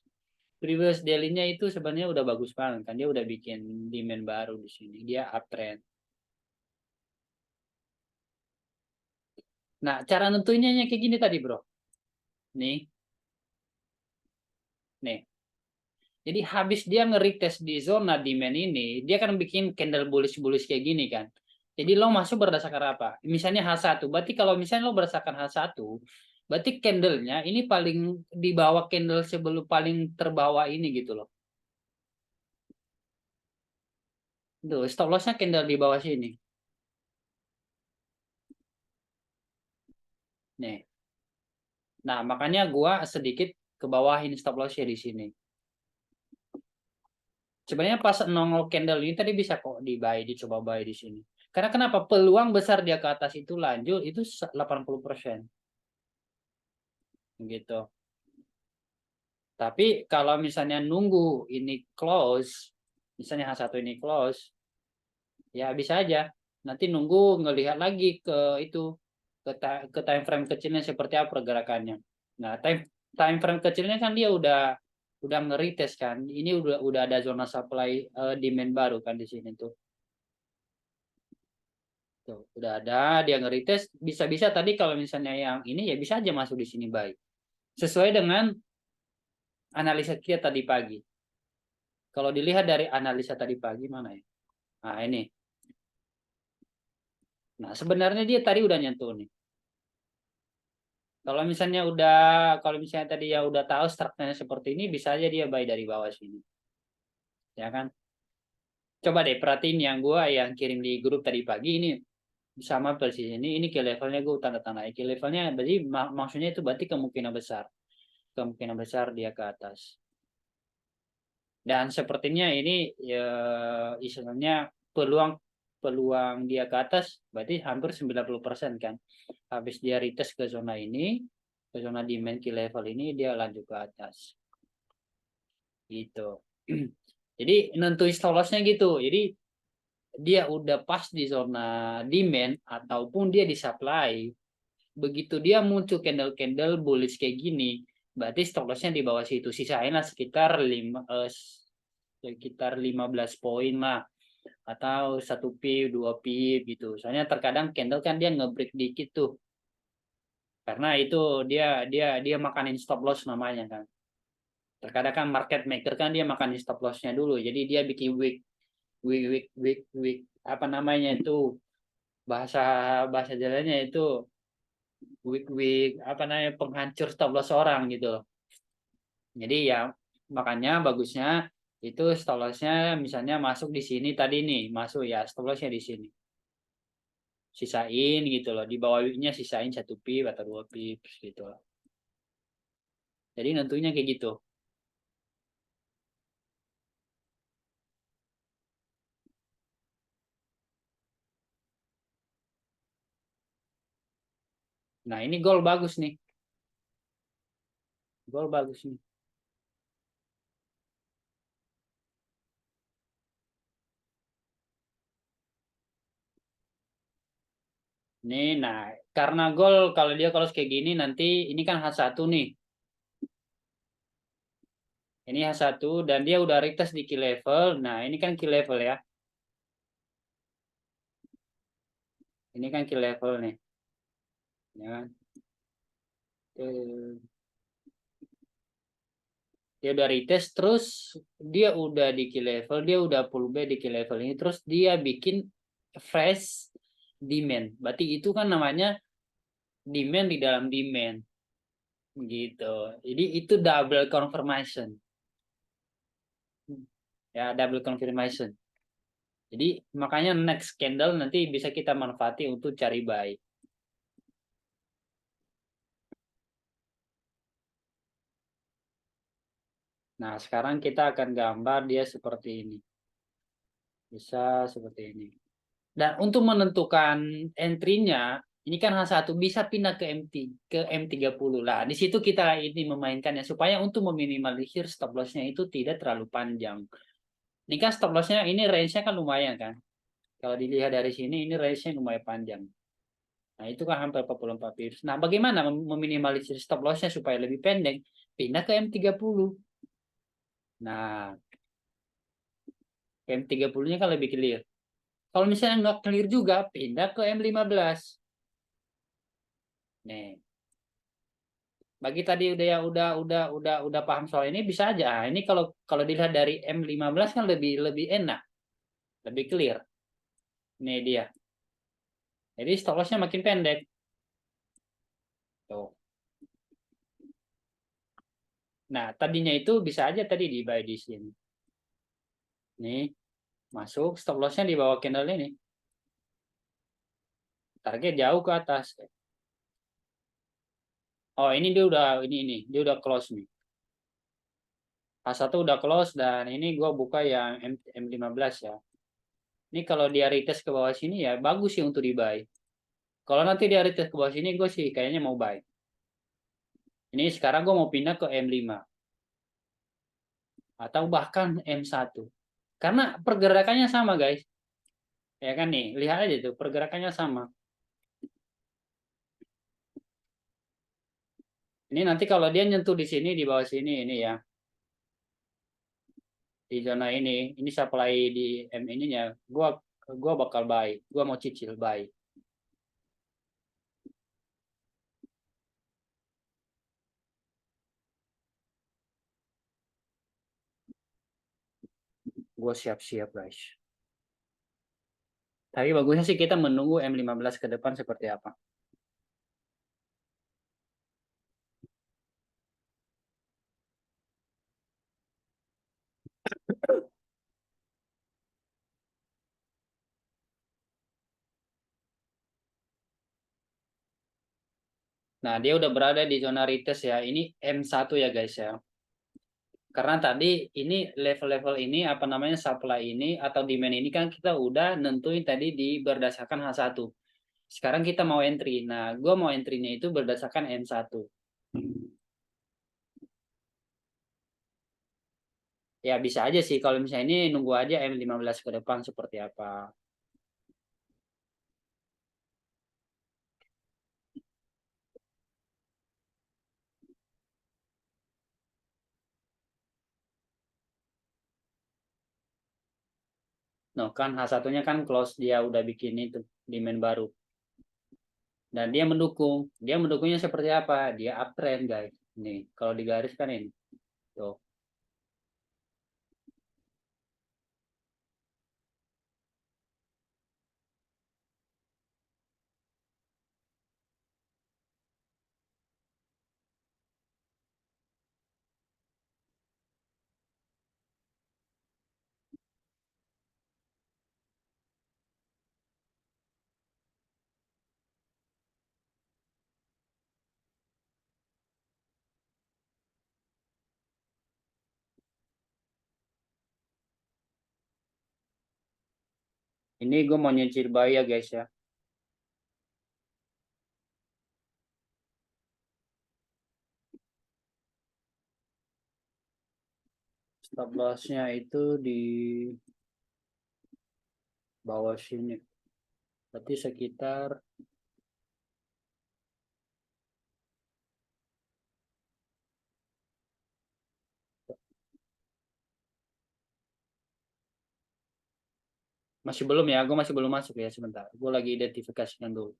previous daily-nya itu sebenarnya udah bagus banget kan. Dia udah bikin demand baru di sini. Dia uptrend. Nah, cara nentuinnya kayak gini tadi, Bro. Nih, nih. Jadi habis dia nge-retest di zona demand ini, dia kan bikin candle bullish-bullish kayak gini kan. Jadi lo masuk berdasarkan apa? Misalnya H1. Berarti kalau misalnya lo berdasarkan H1, berarti candlenya ini paling di bawah candle sebelum paling terbawah ini gitu loh. Tuh, stop lossnya candle di bawah sini. Nih. Nah, makanya gua sedikit ke bawahin stop lossnya di sini. Sebenarnya pas nongol candle ini tadi bisa kok di buy, dicoba buy di sini. Karena kenapa? Peluang besar dia ke atas itu lanjut itu 80%. Gitu. Tapi kalau misalnya nunggu ini close, misalnya H1 ini close, ya bisa aja. Nanti nunggu ngelihat lagi ke itu ke time frame kecilnya seperti apa pergerakannya. Nah, time frame kecilnya kan dia udah nge-retest kan. Ini udah ada zona supply demand baru kan di sini tuh. Tuh, udah ada dia nge-retest bisa-bisa tadi kalau misalnya yang ini ya bisa aja masuk di sini baik. Sesuai dengan analisa kita tadi pagi. Kalau dilihat dari analisa tadi pagi mana ya? Nah, ini. Nah, sebenarnya dia tadi udah nyentuh nih. Kalau misalnya tadi ya udah tahu strukturnya seperti ini, bisa aja dia buy dari bawah sini. Ya kan? Coba deh perhatiin yang gua yang kirim di grup tadi pagi ini sama persis ini ke levelnya gue tanda tanda ke levelnya berarti maksudnya itu berarti kemungkinan besar dia ke atas. Dan sepertinya ini ya istilahnya peluang peluang dia ke atas berarti hampir 90% kan. Habis dia retest ke zona ini, ke zona demand key level ini dia lanjut ke atas. Gitu. Jadi nentuin stop loss-nya gitu. Jadi dia udah pas di zona demand ataupun dia di supply. Begitu dia muncul candle-candle bullish kayak gini, berarti stop loss-nya di bawah situ. Sisain lah sekitar 15 poin lah atau 1 pip 2 pip gitu. Soalnya terkadang candle kan dia ngebreak dikit tuh. Karena itu dia makanin stop loss namanya kan. Terkadang kan market maker kan dia makanin stop loss-nya dulu. Jadi dia bikin week apa namanya itu bahasa bahasa jalannya itu week apa namanya penghancur stop loss orang gitu. Jadi ya makanya bagusnya itu stop loss-nya misalnya masuk di sini tadi nih, masuk ya stop loss-nya di sini. Sisain gitu loh. Di bawah week-nya sisain 1 pip atau 2 pip gitu loh. Jadi nentunya kayak gitu. Nah, ini gold bagus nih. Gold bagus nih. Nih, nah karena gol kalau dia kalau kayak gini nanti ini kan H1 nih. Ini H1 dan dia udah retest di key level. Nah, ini kan key level ya. Ini kan key level nih. Ya kan? Eh, Dia udah retest terus dia udah di key level, dia udah full B di key level ini terus dia bikin fresh demand. Berarti itu kan namanya demand di dalam demand gitu. Jadi itu double confirmation. Ya, double confirmation. Jadi makanya next candle nanti bisa kita manfaati untuk cari buy. Nah, sekarang kita akan gambar dia seperti ini. Bisa seperti ini. Dan untuk menentukan entry-nya, ini kan H1 bisa pindah ke M30 lah. Di situ kita ini memainkannya supaya untuk meminimalisir stop loss-nya itu tidak terlalu panjang. Ini kan stop loss-nya ini range-nya kan lumayan kan. Kalau dilihat dari sini ini range-nya lumayan panjang. Nah, itu kan hampir 44 pips. Nah, bagaimana meminimalisir stop loss-nya supaya lebih pendek? Pindah ke M30. Nah, ke M30-nya kan lebih clear. Kalau misalnya nggak clear juga, pindah ke M15. Nih, bagi tadi udah ya udah paham soal ini bisa aja. Ah, ini kalau kalau dilihat dari M15 kan lebih lebih enak, lebih clear. Ini dia. Jadi stop loss-nya makin pendek. Tuh. Nah, tadinya itu bisa aja tadi di buy di sini. Nih, masuk stop loss-nya di bawah candle ini. Target jauh ke atas. Oh, ini dia udah ini dia udah close nih. H1 udah close dan ini gua buka yang M15 ya. Ini kalau dia retest ke bawah sini ya bagus sih untuk di buy. Kalau nanti dia retest ke bawah sini gue sih kayaknya mau buy. Ini sekarang gue mau pindah ke M5 atau bahkan M1. Karena pergerakannya sama guys. Ya kan nih, lihat aja tuh pergerakannya sama. Ini nanti kalau dia nyentuh di sini di bawah sini ini ya. Di zona ini supply di M ininya, gua bakal buy. Gua mau cicil buy. Gua siap-siap guys. Tapi bagusnya sih kita menunggu M15 ke depan seperti apa. Nah, dia udah berada di zona retest ya. Ini M1 ya guys ya. Karena tadi ini level-level ini apa namanya supply ini atau demand ini kan kita udah nentuin tadi di berdasarkan H1. Sekarang kita mau entry. Nah, gue mau entry-nya itu berdasarkan M1. Ya bisa aja sih kalau misalnya ini nunggu aja M15 ke depan seperti apa. No, kan H1-nya kan close dia udah bikin itu demand baru. Dan dia mendukung. Dia mendukungnya seperti apa? Dia uptrend guys. Nih, kalau digariskan ini. Tuh. Ini gue mau nyicil buy ya guys ya. Stop loss-nya itu di bawah sini. Berarti sekitar Masih belum ya, gue masih belum masuk ya sebentar. Gue lagi identifikasikan dulu.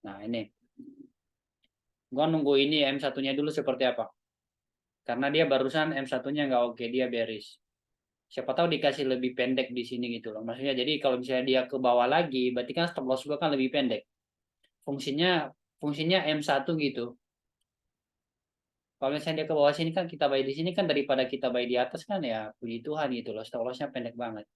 Nah ini, gue nunggu ini M1-nya dulu seperti apa. Karena dia barusan M1-nya nggak oke, dia bearish. Siapa tahu dikasih lebih pendek di sini gitu loh. Maksudnya jadi kalau misalnya dia ke bawah lagi, berarti kan stop loss gue kan lebih pendek. Fungsinya fungsinya M1 gitu. Kalau misalnya dia ke bawah sini kan kita buy di sini kan daripada kita buy di atas kan ya puji Tuhan gitu loh. Stop lossnya pendek banget.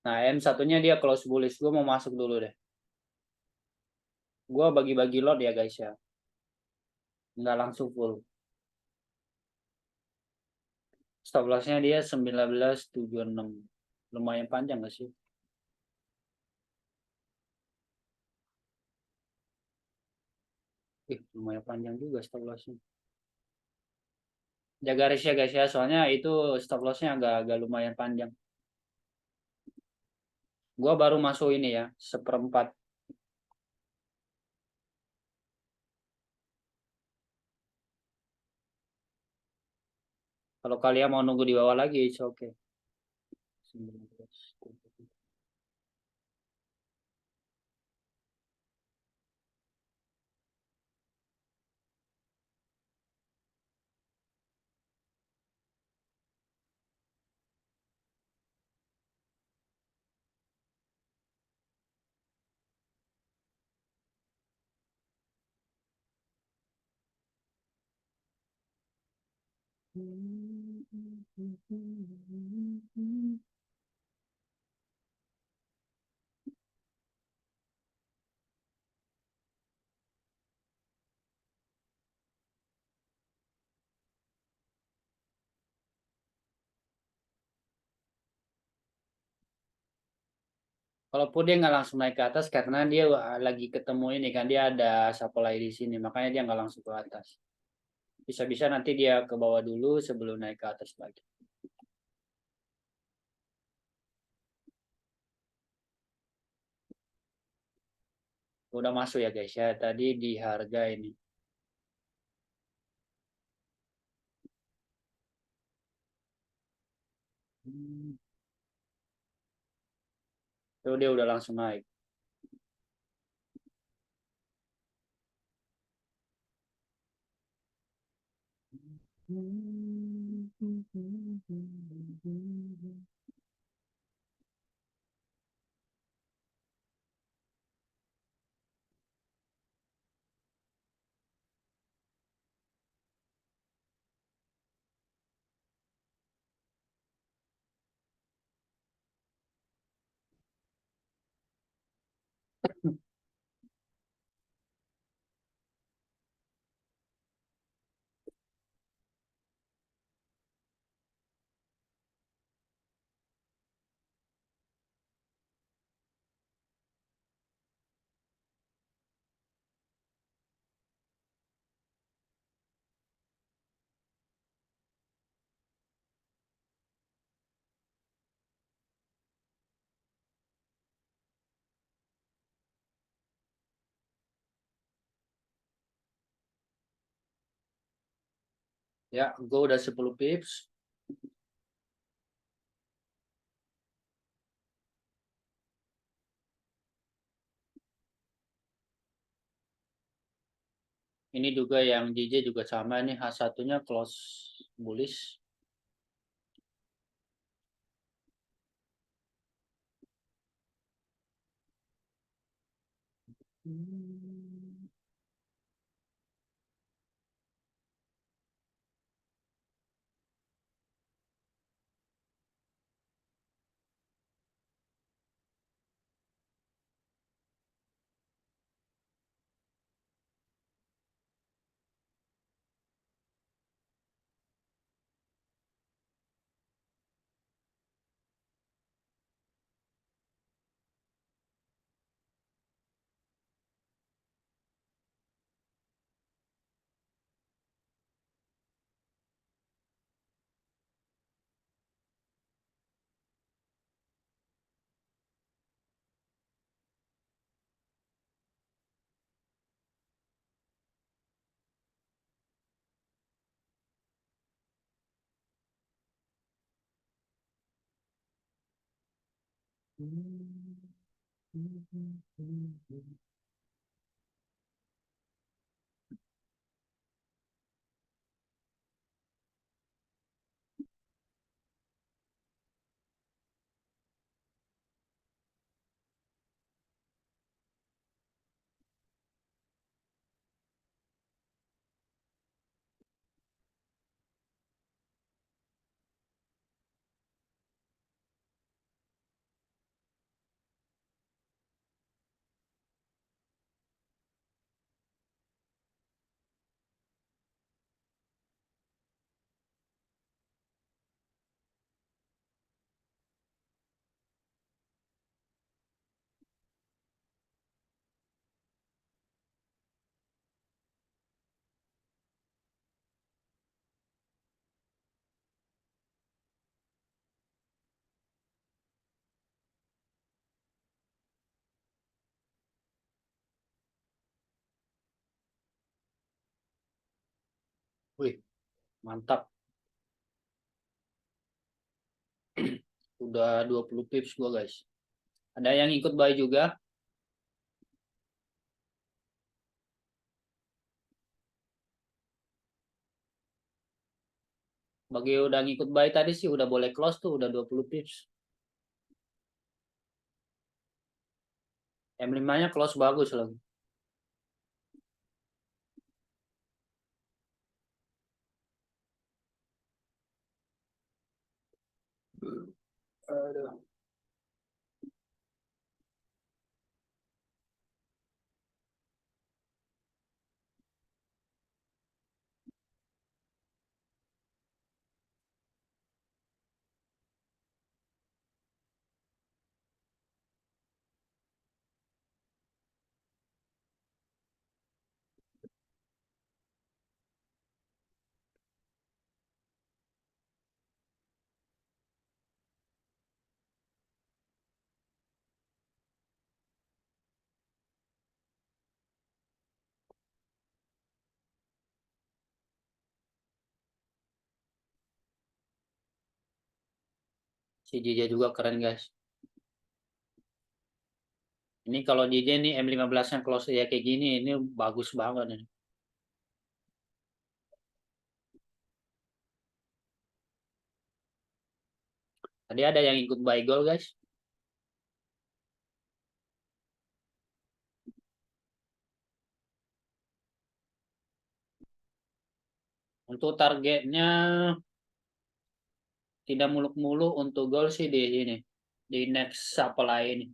Nah M1-nya dia close bullish. Gue mau masuk dulu deh. Gue bagi-bagi lot ya guys ya. Nggak langsung full. Stop lossnya dia 19.76. Lumayan panjang gak sih? Lumayan panjang juga stop lossnya. Jaga risk ya guys ya, soalnya itu stop lossnya agak lumayan panjang. Gua baru masuk ini ya, seperempat. Kalau kalian mau nunggu di bawah lagi, it's okay. 19. Walaupun dia nggak langsung naik ke atas karena dia lagi ketemu ini kan dia ada supply di sini, makanya dia nggak langsung ke atas. Bisa-bisa nanti dia ke bawah dulu sebelum naik ke atas lagi. Udah masuk ya guys ya, tadi di harga ini. Tuh dia udah langsung naik. Ya, gue udah 10 pips. Ini juga yang JJ juga sama nih, H1-nya close bullish. Wih, mantap. Udah 20 pips gua, guys. Ada yang ikut buy juga. Bagi yang udah ngikut buy tadi sih udah boleh close tuh, udah 20 pips. M5-nya close bagus lagi. Aduh. Si JJ juga keren, guys. Ini kalau JJ nih M15-nya close ya kayak gini, ini bagus banget nih. Tadi ada yang ikut buy gold, guys. Untuk targetnya tidak muluk-muluk untuk gold sih di sini. Di next supply ini.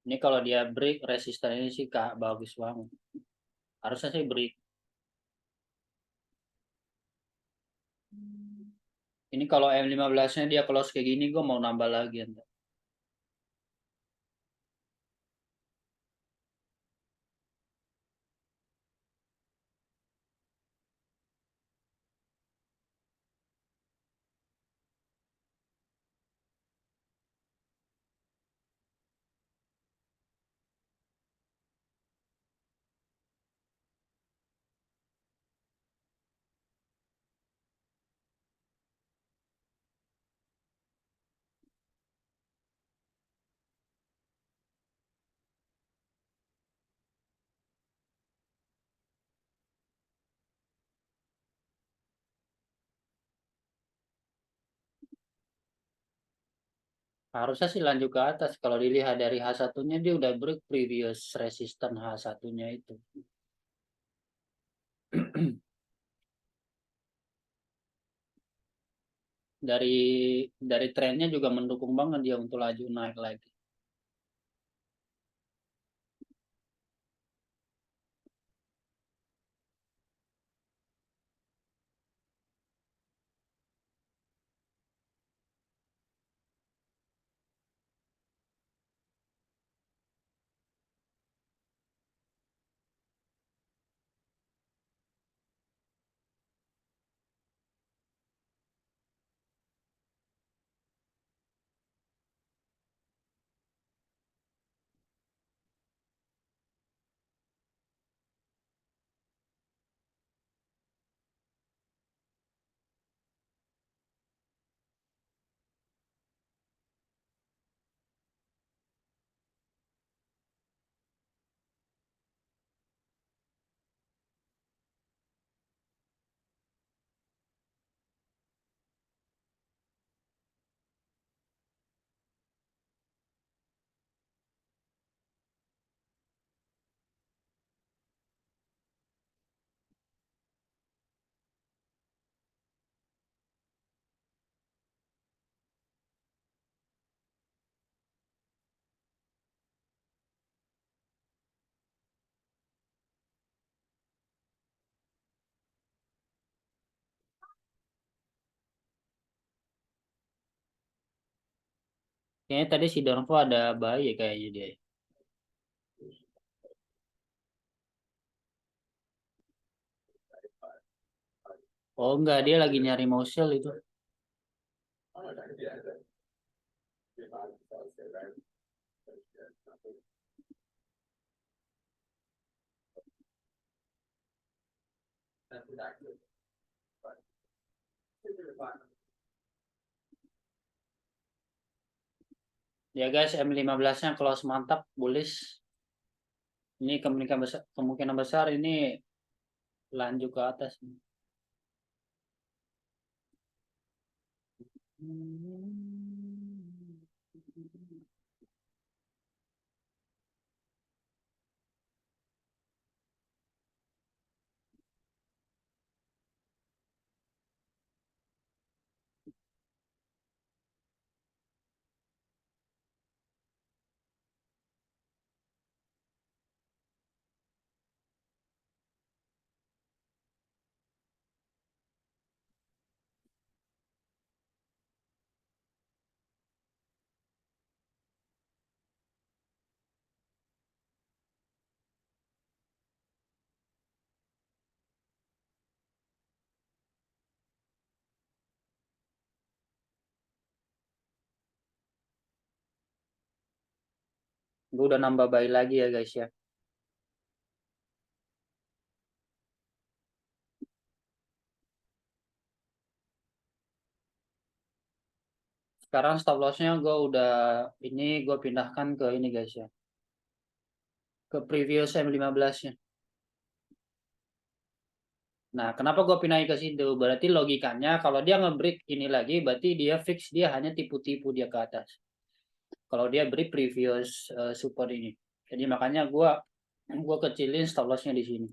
Ini kalau dia break resisten ini sih Kak bagus banget. Harusnya sih break. Ini kalau M15-nya dia close kayak gini gue mau nambah lagi ntar. Harusnya sih lanjut ke atas. Kalau dilihat dari H1-nya dia udah break previous resistance H1-nya itu. Dari trennya juga mendukung banget dia untuk laju naik lagi. Kayaknya tadi si Donvo ada bayi ya kayaknya dia. Oh enggak, dia lagi nyari Mosul itu. Ya guys, M15-nya close mantap, bullish. Ini kemungkinan besar ini lanjut ke atas. Gue udah nambah buy lagi ya guys ya. Sekarang stop lossnya gue udah ini gue pindahkan ke ini guys ya. Ke previous M15-nya. Nah, kenapa gue pindahin ke situ? Berarti logikanya kalau dia nge-break ini lagi, berarti dia fix dia hanya tipu-tipu dia ke atas. Kalau dia break previous support ini. Jadi makanya gue kecilin stop lossnya di sini.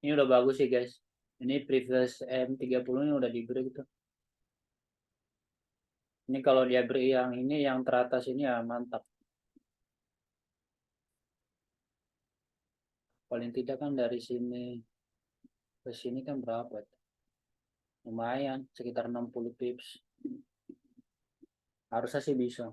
Ini udah bagus sih guys. Ini previous M30 ini udah di break tuh. Ini kalau dia break yang ini yang teratas ini ya mantap. Paling tidak kan dari sini ke sini kan berapa? Lumayan, sekitar 60 pips. Harusnya sih bisa.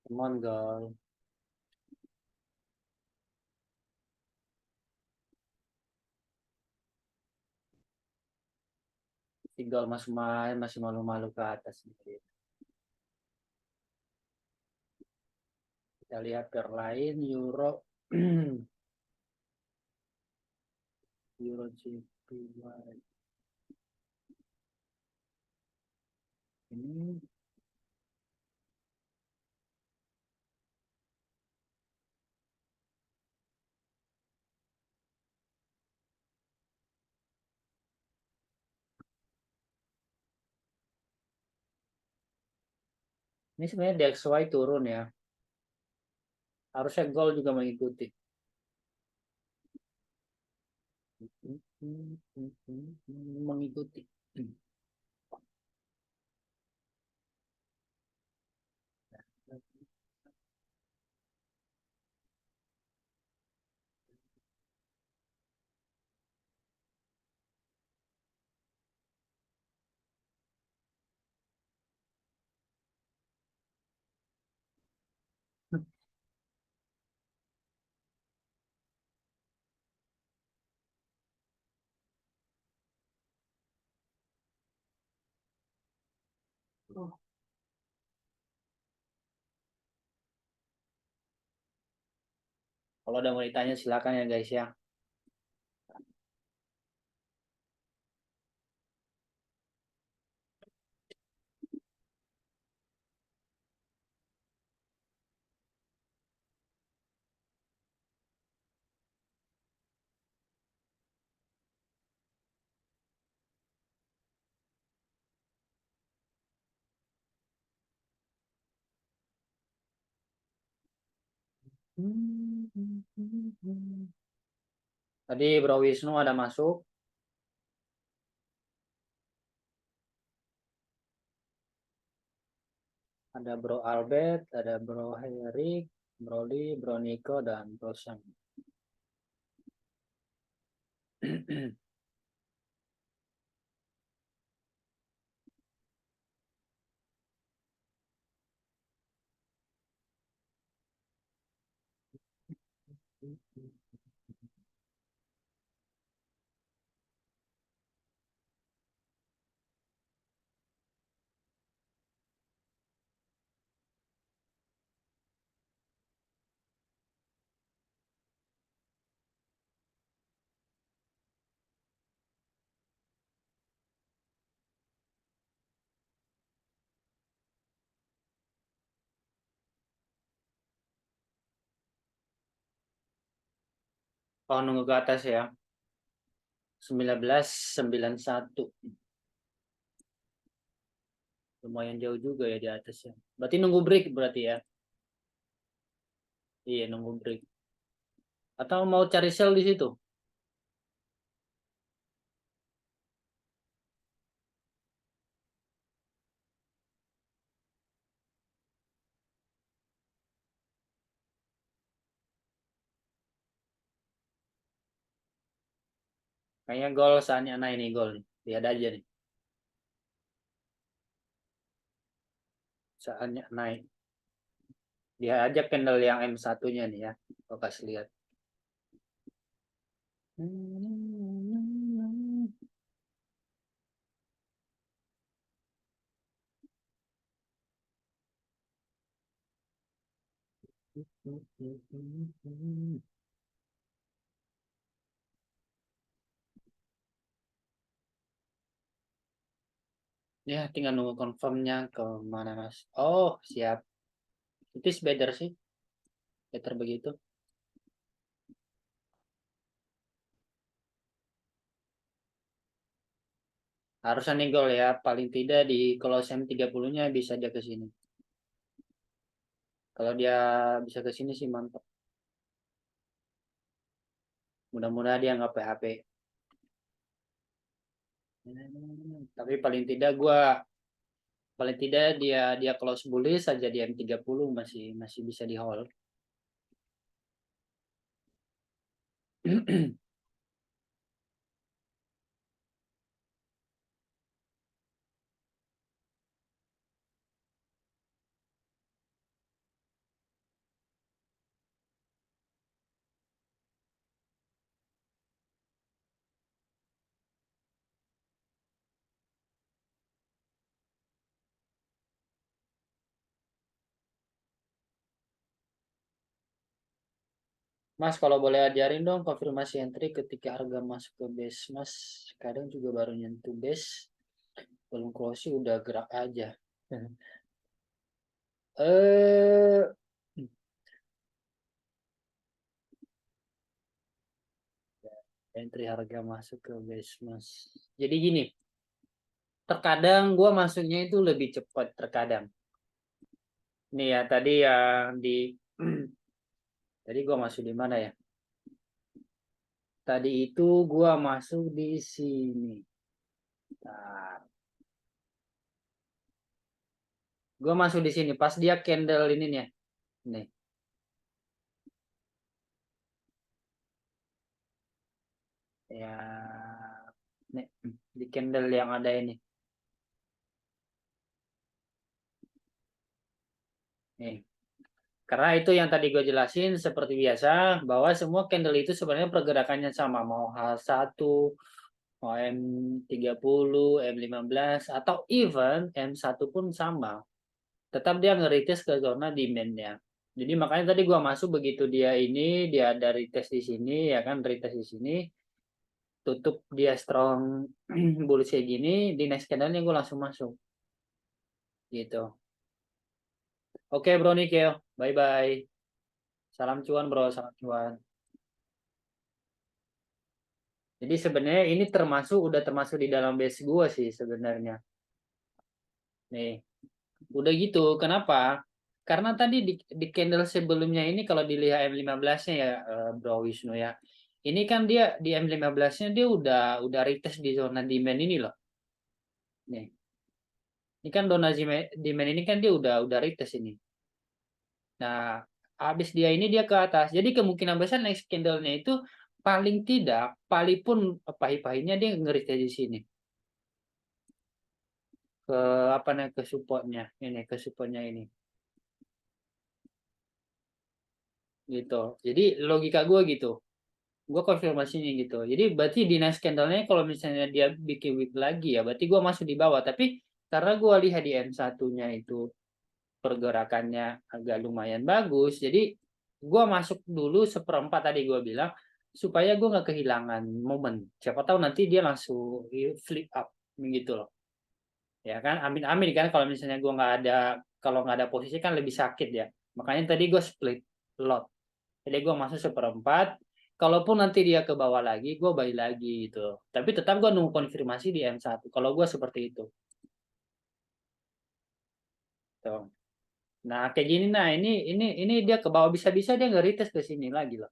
Come on, girl. Tinggal masuk main, masih malu-malu ke atas. Kita lihat pair lain, Euro. Euro Chip. Dua. Ini ini sebenarnya DXY turun ya. Harusnya Gold juga mengikuti. Mengikuti. Kalau ada mau ditanya silakan ya guys ya. Tadi Bro Wisnu ada masuk. Ada Bro Albert, ada Bro Herik, Bro Lee, Bro Niko, dan Bro Sam. Oh, nunggu ke atas ya. 1991. Lumayan jauh juga ya di atas ya. Berarti nunggu break berarti ya. Iya, nunggu break. Atau mau cari sell di situ? Kayaknya gol saatnya naik nih gol. Lihat aja nih. Saatnya naik. Dia aja candle yang M1-nya nih ya. Kau kasih lihat. Ya, tinggal nunggu confirmnya ke mana mas. Oh, siap. Itu better sih. Better begitu. Harusnya nih gol ya. Paling tidak di kalau SM30-nya bisa dia ke sini. Kalau dia bisa ke sini sih mantap. Mudah-mudahan dia nggak PHP. Tapi paling tidak dia close bullish saja di M30 masih masih bisa di hold. Mas, kalau boleh ajarin dong konfirmasi entry ketika harga masuk ke base. Mas, kadang juga baru nyentuh base, belum closing udah gerak aja. eh Entry harga masuk ke base, Mas. Jadi gini, terkadang gue masuknya itu lebih cepat terkadang. Nih ya, tadi yang di tadi gue masuk di mana ya? Tadi itu gue masuk di sini. Nah, gue masuk di sini pas dia candle ini nih. Nih. Ya, nih, di candle yang ada ini. Nih. Karena itu yang tadi gue jelasin seperti biasa bahwa semua candle itu sebenarnya pergerakannya sama, mau H1, mau M30, M15 atau even M1 pun sama. Tetap dia nge-retest ke zona demand-nya. Jadi makanya tadi gua masuk begitu dia ada retest di sini ya kan, retest di sini, tutup dia strong bullish kayak gini, di next candle-nya gua langsung masuk. Gitu. Oke bro Nikel, bye bye. Salam cuan bro, salam cuan. Jadi sebenarnya ini udah termasuk di dalam base gua sih sebenarnya. Nih, udah gitu. Kenapa? Karena tadi di candle sebelumnya ini kalau dilihat M15-nya ya Bro Wisnu ya. Ini kan dia di M15-nya dia udah retest di zona demand ini loh. Nih. Ini kan zona demand ini kan dia udah retest ini. Nah, habis dia ini dia ke atas. Jadi kemungkinan besar next candle-nya itu paling tidak, paling pun pahit-pahitnya dia nge-retest di sini. Ke apa namanya ke supportnya ini, ke supportnya ini. Gitu. Jadi logika gue gitu. Gue konfirmasinya gitu. Jadi berarti di next candle-nya kalau misalnya dia bikin wick lagi ya, berarti gue masuk di bawah. Tapi karena gue lihat di M1-nya itu pergerakannya agak lumayan bagus, jadi gue masuk dulu seperempat tadi gue bilang supaya gue nggak kehilangan momen. Siapa tahu nanti dia langsung flip up gitu loh. Ya kan, amin-amin kan kalau misalnya gue nggak ada kalau nggak ada posisi kan lebih sakit ya. Makanya tadi gue split lot. Jadi gue masuk seperempat. Kalaupun nanti dia ke bawah lagi, gue balik lagi gitu. Tapi tetap gue nunggu konfirmasi di M1. Kalau gue seperti itu. Tuh. Nah, kayak gini nah ini dia ke bawah bisa-bisa dia nge-retest ke sini lagi loh.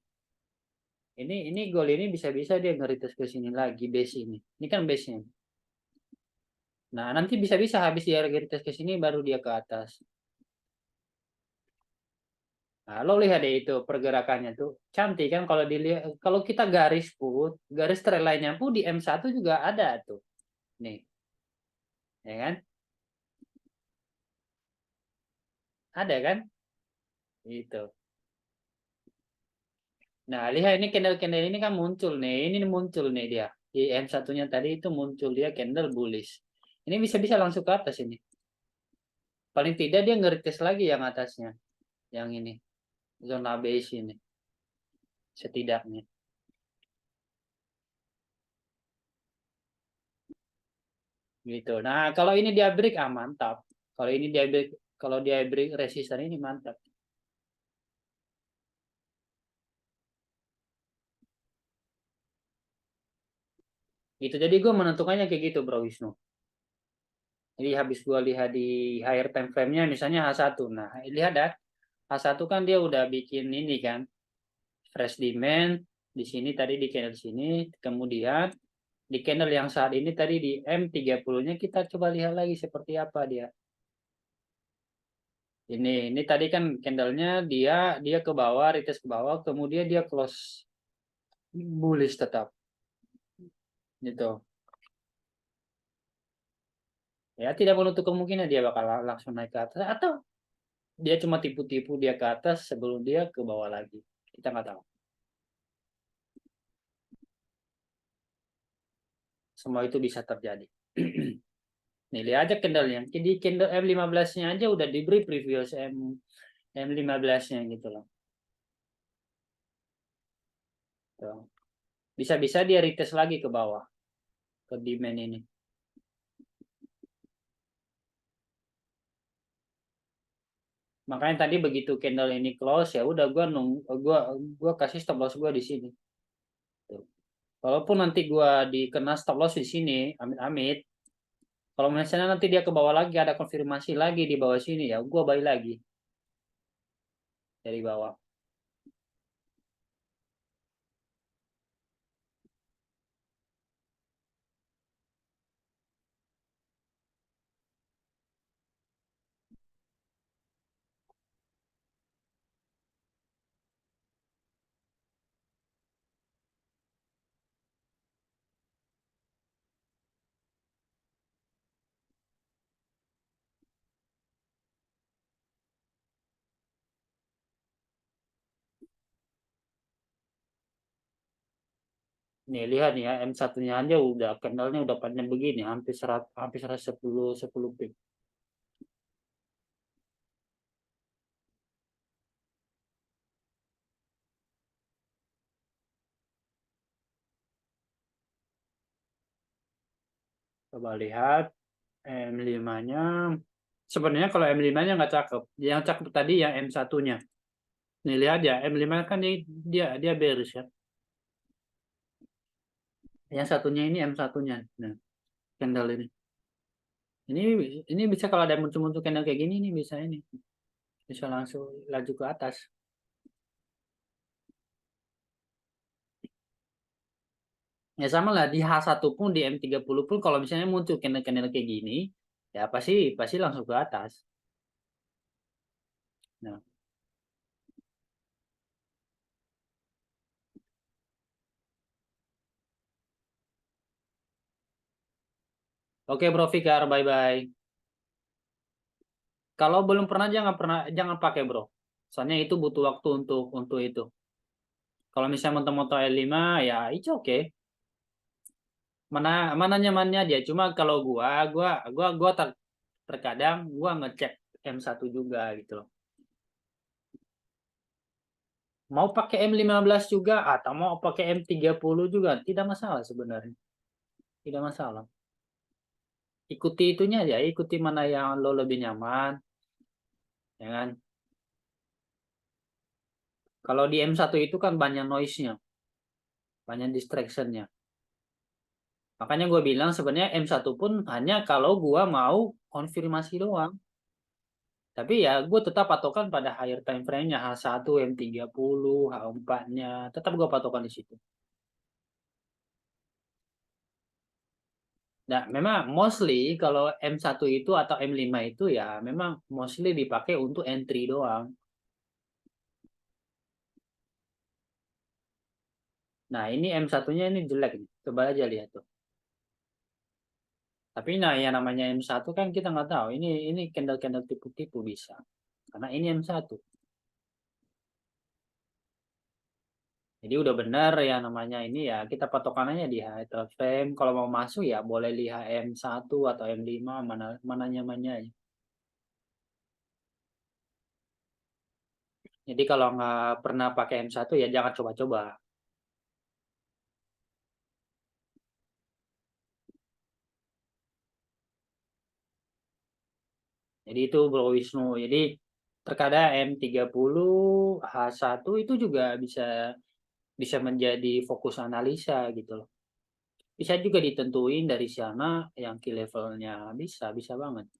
Ini goal ini bisa-bisa dia nge-retest ke sini lagi base ini. Ini kan base-nya. Nah, nanti bisa-bisa habis dia nge-retest ke sini baru dia ke atas. Nah, lo lihat deh itu pergerakannya tuh cantik kan kalau dilihat kalau kita garis put, garis trend line-nya pun di M1 juga ada tuh. Nih, ya kan? Ada kan? Itu. Nah, lihat ini candle-candle ini kan muncul nih. Ini muncul nih dia. Di M1-nya tadi itu muncul dia candle bullish. Ini bisa-bisa langsung ke atas ini. Paling tidak dia nge-retest lagi yang atasnya. Yang ini. Zona base ini. Setidaknya. Gitu. Nah, kalau ini dia break, mantap. Kalau ini dia break, kalau dia break resisten ini mantap. Gitu. Jadi gue menentukannya kayak gitu, Bro Wisnu. Jadi habis gue lihat di higher time frame-nya misalnya H1. Nah, lihat dah. H1 kan dia udah bikin ini kan. Fresh demand di sini tadi di candle sini. Kemudian di candle yang saat ini tadi di M30-nya kita coba lihat lagi seperti apa dia. Ini tadi kan candlenya dia ke bawah, retest ke bawah, kemudian dia close bullish tetap. Gitu. Ya, tidak menutup kemungkinan dia bakal langsung naik ke atas atau dia cuma tipu-tipu dia ke atas sebelum dia ke bawah lagi. Kita nggak tahu. Semua itu bisa terjadi. Nih, lihat aja candlenya. Jadi candle M15-nya aja udah diberi previous M15-nya gitu loh. Tuh. Bisa-bisa dia retest lagi ke bawah ke demand ini. Makanya tadi begitu candle ini close ya udah gua kasih stop loss gua di sini. Tuh. Walaupun nanti gua dikena stop loss di sini, amit-amit. Kalau misalnya nanti dia ke bawah lagi ada konfirmasi lagi di bawah sini ya gua buy lagi dari bawah. Nih lihat nih ya M1-nya aja udah candlenya udah panjang begini hampir 110 pip. Coba lihat M5-nya. Sebenarnya kalau M5-nya nggak cakep. Yang cakep tadi yang M1-nya. Nih lihat ya, M5 kan dia bearish ya. Yang satunya ini M1-nya. Nah, candle ini. Ini ini bisa kalau ada muncul-muncul candle kayak gini nih bisa ini. Bisa langsung laju ke atas. Ya sama lah di H1 pun di M30 pun kalau misalnya muncul candle-candle kayak gini, ya pasti pasti langsung ke atas. Nah, oke Bro Fikar, bye-bye. Kalau belum pernah jangan pakai bro. Soalnya itu butuh waktu untuk itu. Kalau misalnya moto-moto L5 ya itu oke. Mana mana nyamannya dia. Cuma kalau gua terkadang gua ngecek M1 juga gitu loh. Mau pakai M15 juga atau mau pakai M30 juga tidak masalah sebenarnya. Tidak masalah. Ikuti itunya ya, ikuti mana yang lo lebih nyaman, ya kan? Kalau di M1 itu kan banyak noise-nya, banyak distraction-nya. Makanya gue bilang sebenarnya M1 pun hanya kalau gue mau konfirmasi doang. Tapi ya gue tetap patokan pada higher time frame-nya H1, M30, H4-nya. Tetap gue patokan di situ. Nah, memang mostly kalau M1 itu atau M5 itu ya memang mostly dipakai untuk entry doang. Nah, ini M1-nya ini jelek nih. Coba aja lihat tuh. Tapi nah yang namanya M1 kan kita nggak tahu. Ini candle-candle tipu-tipu bisa. Karena ini M1. Jadi udah benar ya namanya ini ya kita patokannya di high frame. Kalau mau masuk ya boleh di HM1 atau M5 mana mana nyamannya aja. Jadi kalau nggak pernah pakai M1 ya jangan coba-coba. Jadi itu Bro Wisnu. Jadi terkadang M30 H1 itu juga bisa bisa menjadi fokus analisa gitu loh. Bisa juga ditentuin dari sana yang key levelnya bisa banget.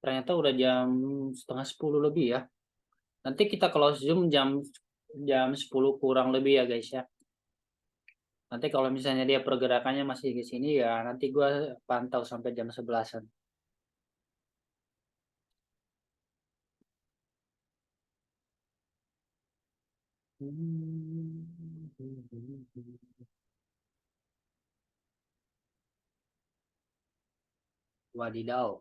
Ternyata udah jam setengah 10 lebih ya. Nanti kita close Zoom jam jam 10 kurang lebih ya guys ya. Nanti kalau misalnya dia pergerakannya masih di sini ya nanti gua pantau sampai jam 11-an. Wadidaw.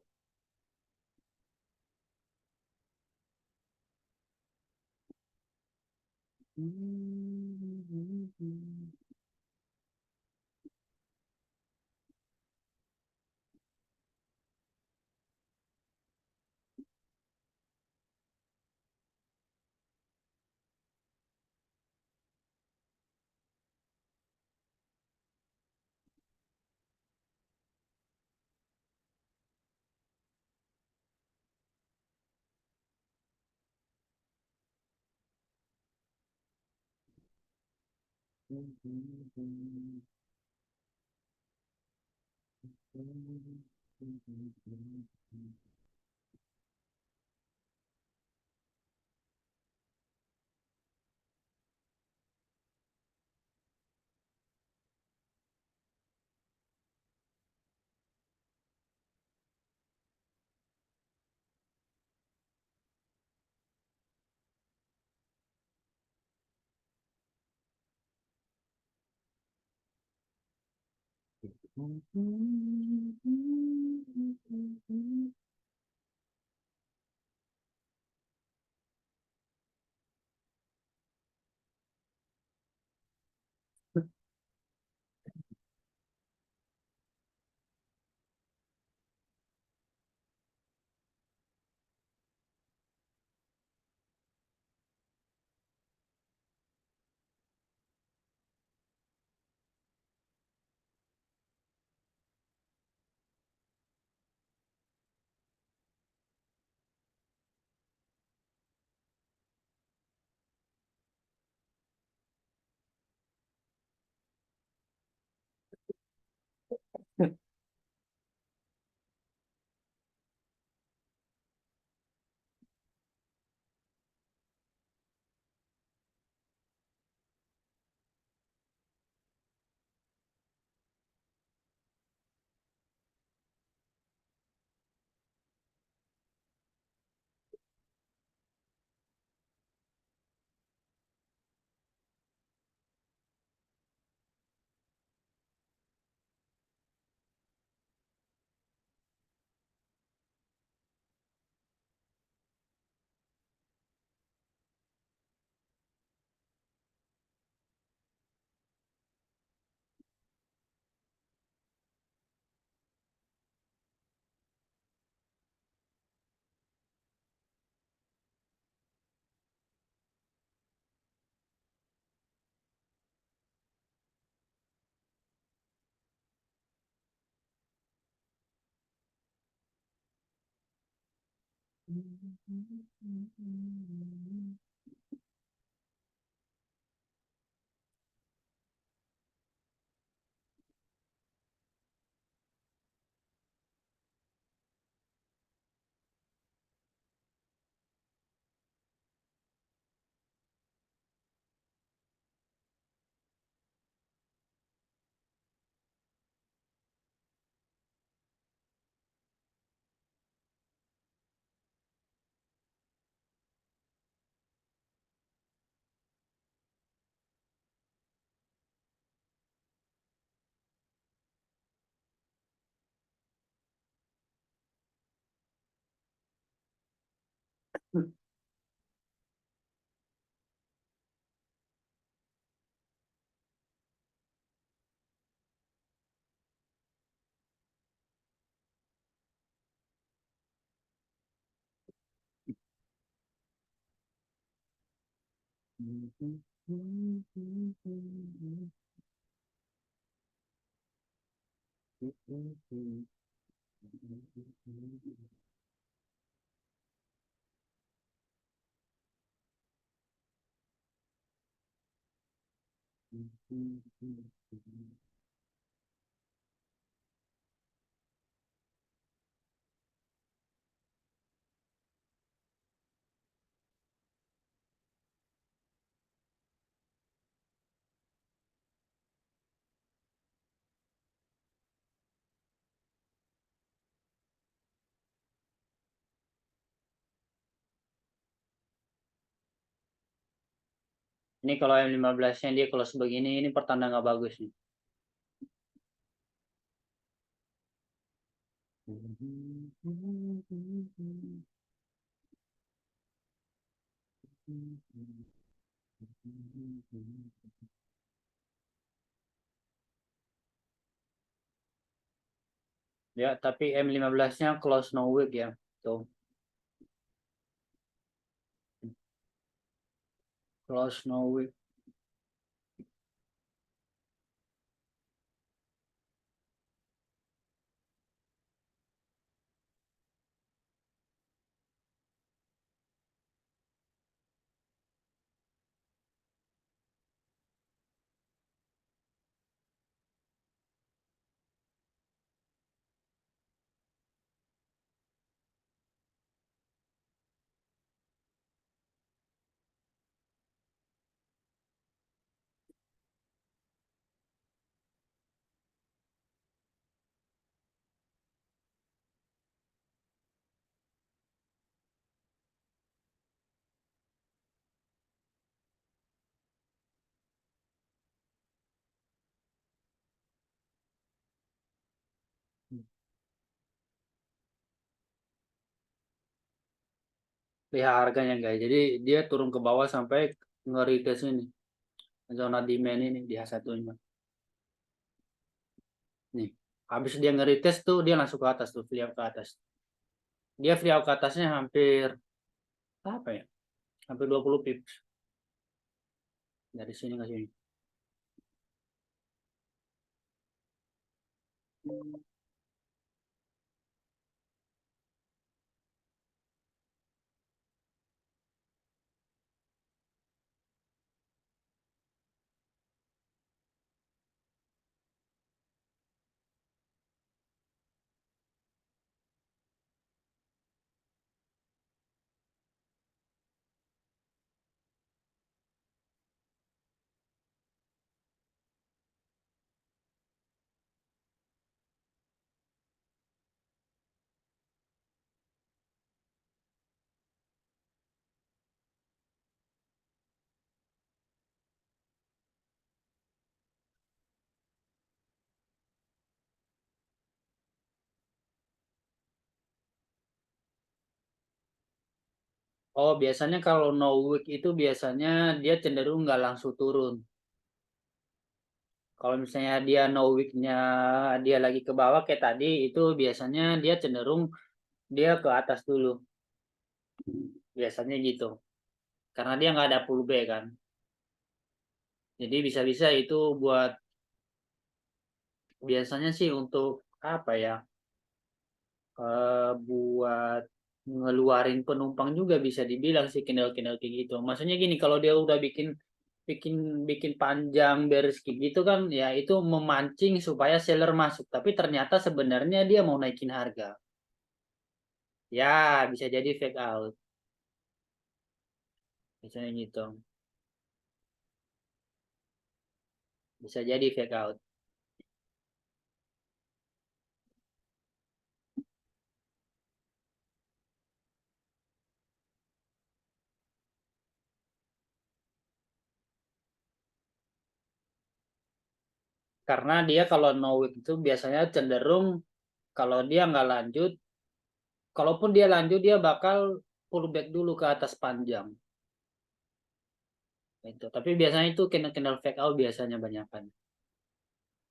Ini kalau M15-nya dia close begini, ini pertanda nggak bagus nih. Ya, tapi M15-nya close no whip ya. Tuh, close no whip. Lihat harganya guys. Jadi dia turun ke bawah sampai ngeri ke sini. Zona demand ini di H1-nya. Nih, habis dia ngeri tes tuh dia langsung ke atas tuh, free out ke atas. Dia free out ke atasnya hampir apa ya? Hampir 20 pips dari sini ke sini. Oh, biasanya kalau no wick itu biasanya dia cenderung nggak langsung turun. Kalau misalnya dia no wick-nya dia lagi ke bawah kayak tadi, itu biasanya dia cenderung dia ke atas dulu. Biasanya gitu. Karena dia nggak ada pullback kan. Jadi bisa-bisa itu buat biasanya sih untuk apa ya? Buat ngeluarin penumpang juga bisa dibilang sih kendal-kendal kayak gitu. Maksudnya gini, kalau dia udah bikin bikin bikin panjang beres kayak gitu kan, ya itu memancing supaya seller masuk. Tapi ternyata sebenarnya dia mau naikin harga. Ya, bisa jadi fake out. Misalnya gitu. Bisa jadi fake out. Karena dia kalau no wick itu biasanya cenderung kalau dia nggak lanjut, kalaupun dia lanjut dia bakal pullback dulu ke atas panjang. Itu. Tapi biasanya itu kena fake out biasanya banyak kan.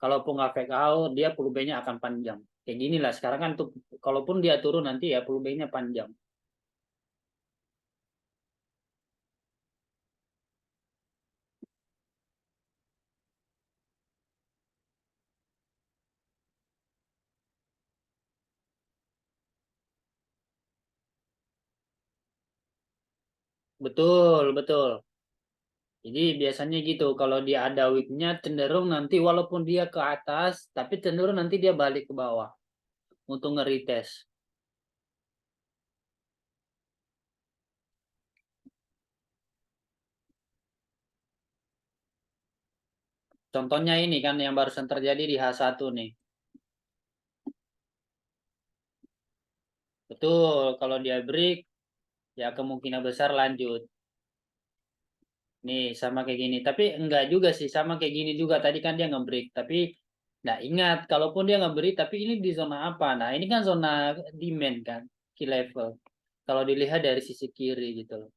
Kalaupun nggak fake out, dia pullback-nya akan panjang. Kayak gini lah. Sekarang kan tuh, kalaupun dia turun nanti ya pullback-nya panjang. Betul, betul. Jadi biasanya gitu. Kalau dia ada wick-nya cenderung nanti walaupun dia ke atas, tapi cenderung nanti dia balik ke bawah untuk nge-retest. Contohnya ini kan yang barusan terjadi di H1 nih. Betul, kalau dia break, ya kemungkinan besar lanjut. Nih, sama kayak gini. Tapi enggak juga sih, sama kayak gini juga. Tadi kan dia nge-break. Tapi Nah, ingat, kalaupun dia nggak beri, tapi ini di zona apa? Nah, ini kan zona demand kan, key level. Kalau dilihat dari sisi kiri gitu loh.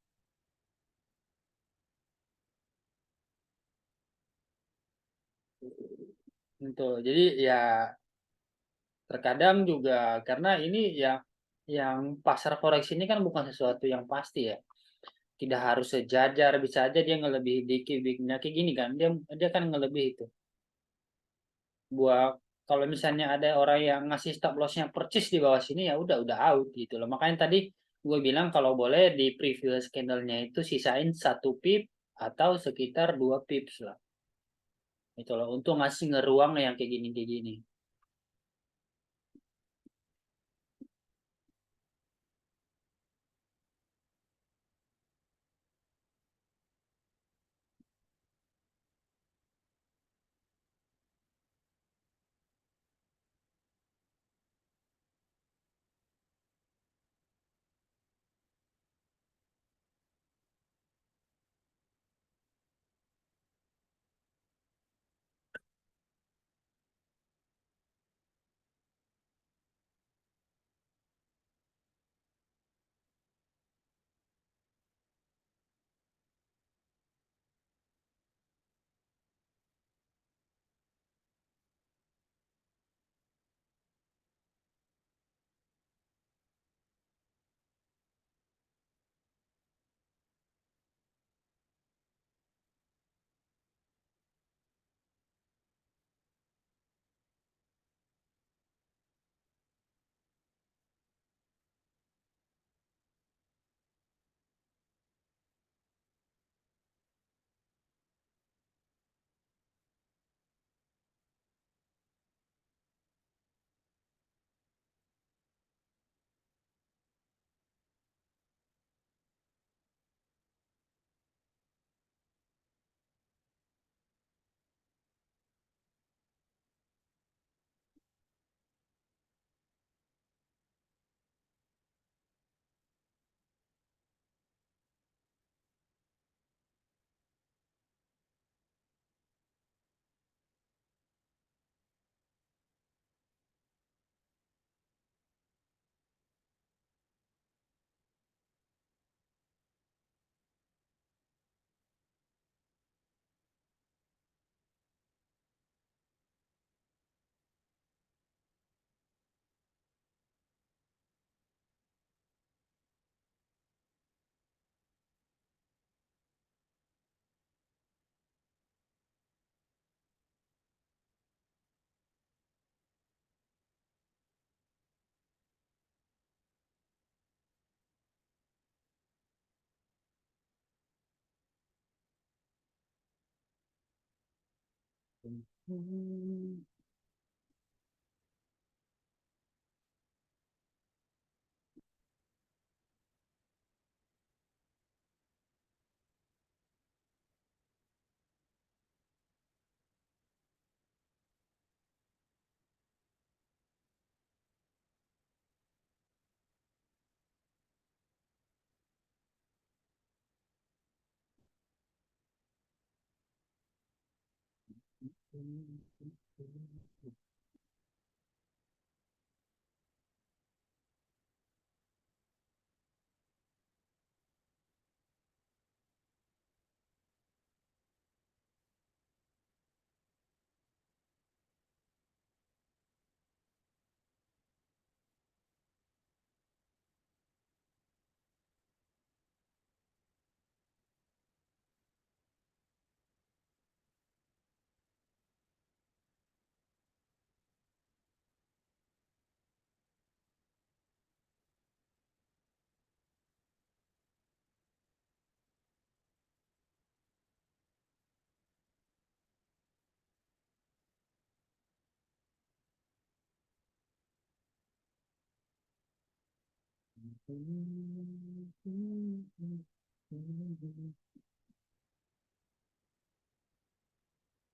Gitu. Jadi ya terkadang juga karena ini ya yang pasar forex ini kan bukan sesuatu yang pasti ya. Tidak harus sejajar, bisa aja dia ngelebihi dikit, nah, kayak gini kan. Dia dia kan ngelebihi itu. Buat kalau misalnya ada orang yang ngasih stop lossnya percis di bawah sini ya udah out gitu loh. Makanya tadi gue bilang kalau boleh di previous candlenya itu sisain 1 pip atau sekitar 2 pips lah. Itu loh untuk ngasih ngeruang yang kayak gini.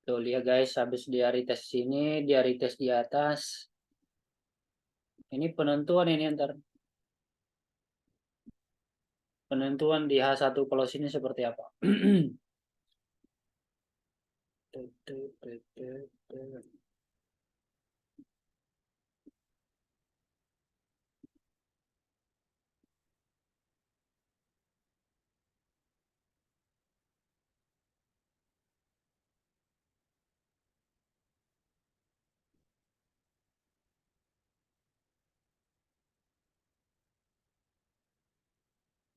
Tuh lihat guys, habis dia retest sini, dia retest di atas. Ini penentuan ini ntar. Penentuan di H1 kalau sini seperti apa.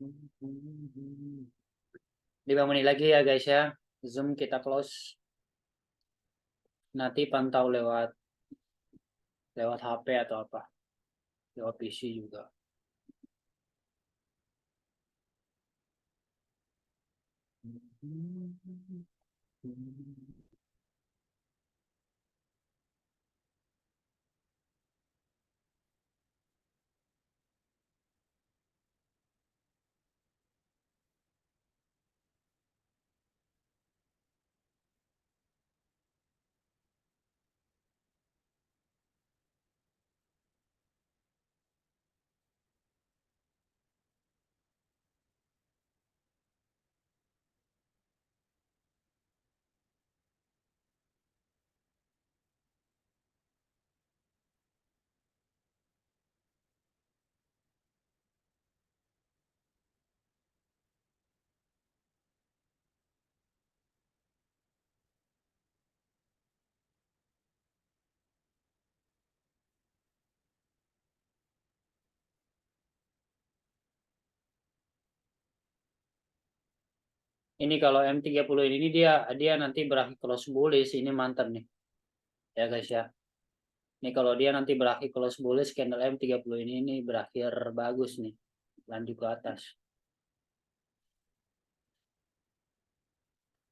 5 menit lagi ya guys ya. Zoom kita close. Nanti pantau lewat HP atau apa. Lewat PC juga. Ini kalau M30 ini dia nanti berakhir close bullish, ini mantap nih. Ya guys ya. Ini kalau dia nanti berakhir close bullish, candle M30 ini berakhir bagus nih. Lanjut ke atas.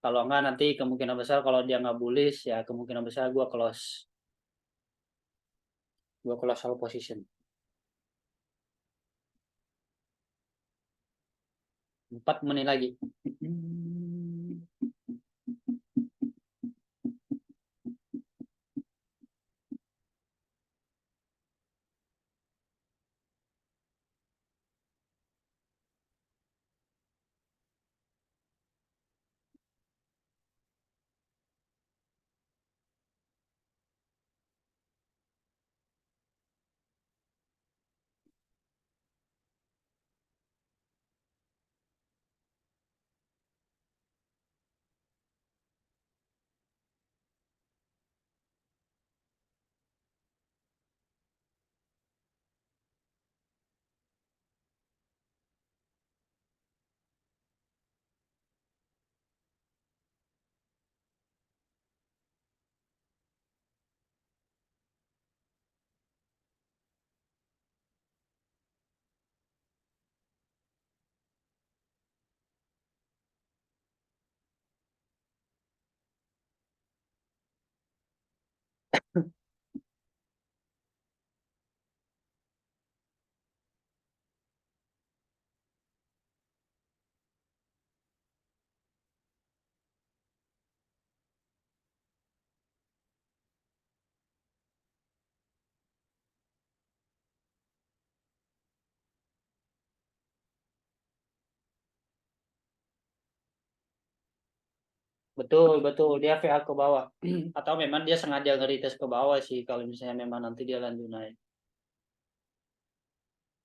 Kalau enggak nanti kemungkinan besar kalau dia nggak bullish ya kemungkinan besar gua close all position. 4 menit lagi. Betul, betul. Dia VA ke bawah. Atau memang dia sengaja nge-retest ke bawah sih kalau misalnya memang nanti dia lanjut naik.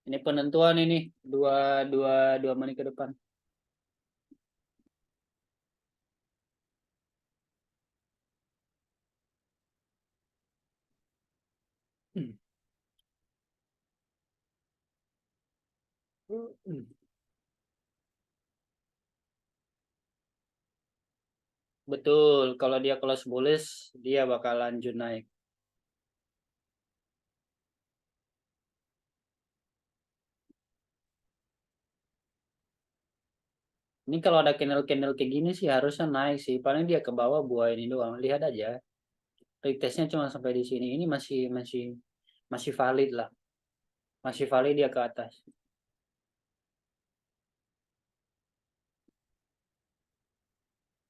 Ini penentuan ini 2 menit ke depan. Betul, kalau dia close bullish dia bakal lanjut naik. Ini kalau ada candle-candle kayak gini sih harusnya naik sih. Paling dia ke bawah buah ini doang. Lihat aja. Retestnya cuma sampai di sini. Ini masih valid lah. Masih valid dia ke atas.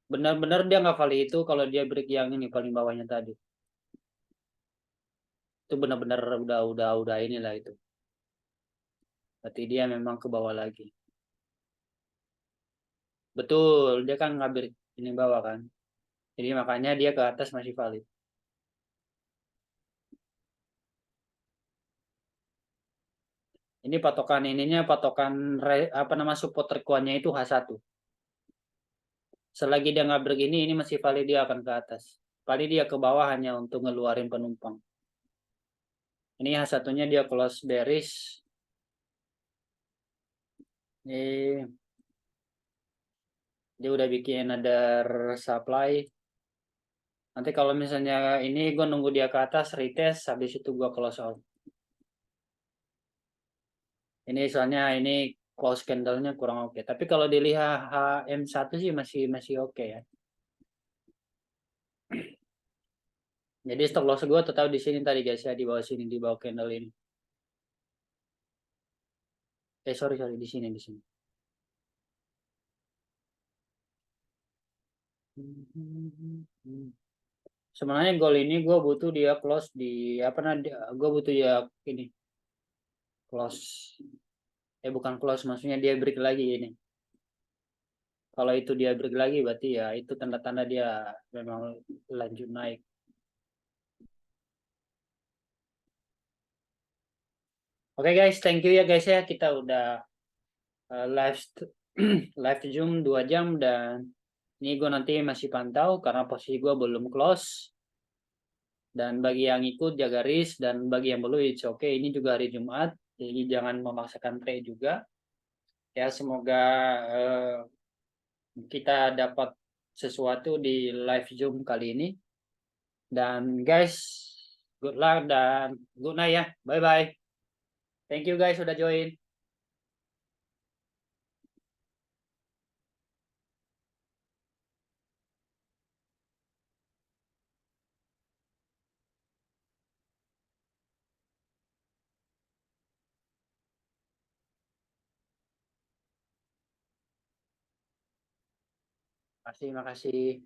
Benar-benar dia nggak valid itu kalau dia break yang ini paling bawahnya tadi. Itu benar-benar udah inilah itu. Berarti dia memang ke bawah lagi. Betul, dia kan ngambil ini bawah kan. Jadi makanya dia ke atas masih valid. Ini patokan ininya patokan apa nama support requirement-nya itu H1. Selagi dia nggak break ini masih valid dia akan ke atas. Paling dia ke bawah hanya untuk ngeluarin penumpang. Ini H1-nya dia close bearish. Ini dia udah bikin ada supply. Nanti kalau misalnya ini gue nunggu dia ke atas retest, habis itu gue close out. Ini soalnya ini close candle-nya kurang oke. Tapi kalau dilihat HM1 sih masih masih oke ya. Jadi stop loss gue tetap di sini tadi guys ya, di bawah sini, di bawah candle ini. Sorry di sini di sini. Sebenarnya goal ini gue butuh dia close di apa nanti, gue butuh dia ini close, bukan close, maksudnya dia break lagi ini. Kalau itu dia break lagi berarti ya itu tanda-tanda dia memang lanjut naik. Oke guys, thank you ya guys ya, kita udah live live Zoom 2 jam dan ini gue nanti masih pantau karena posisi gue belum close. Dan bagi yang ikut jaga risk dan bagi yang belum it's okay. Ini juga hari Jumat, jadi jangan memaksakan trade juga. Ya semoga eh, kita dapat sesuatu di live Zoom kali ini. Dan guys, good luck dan good night ya. Bye bye. Thank you guys sudah join. Makasih, makasih.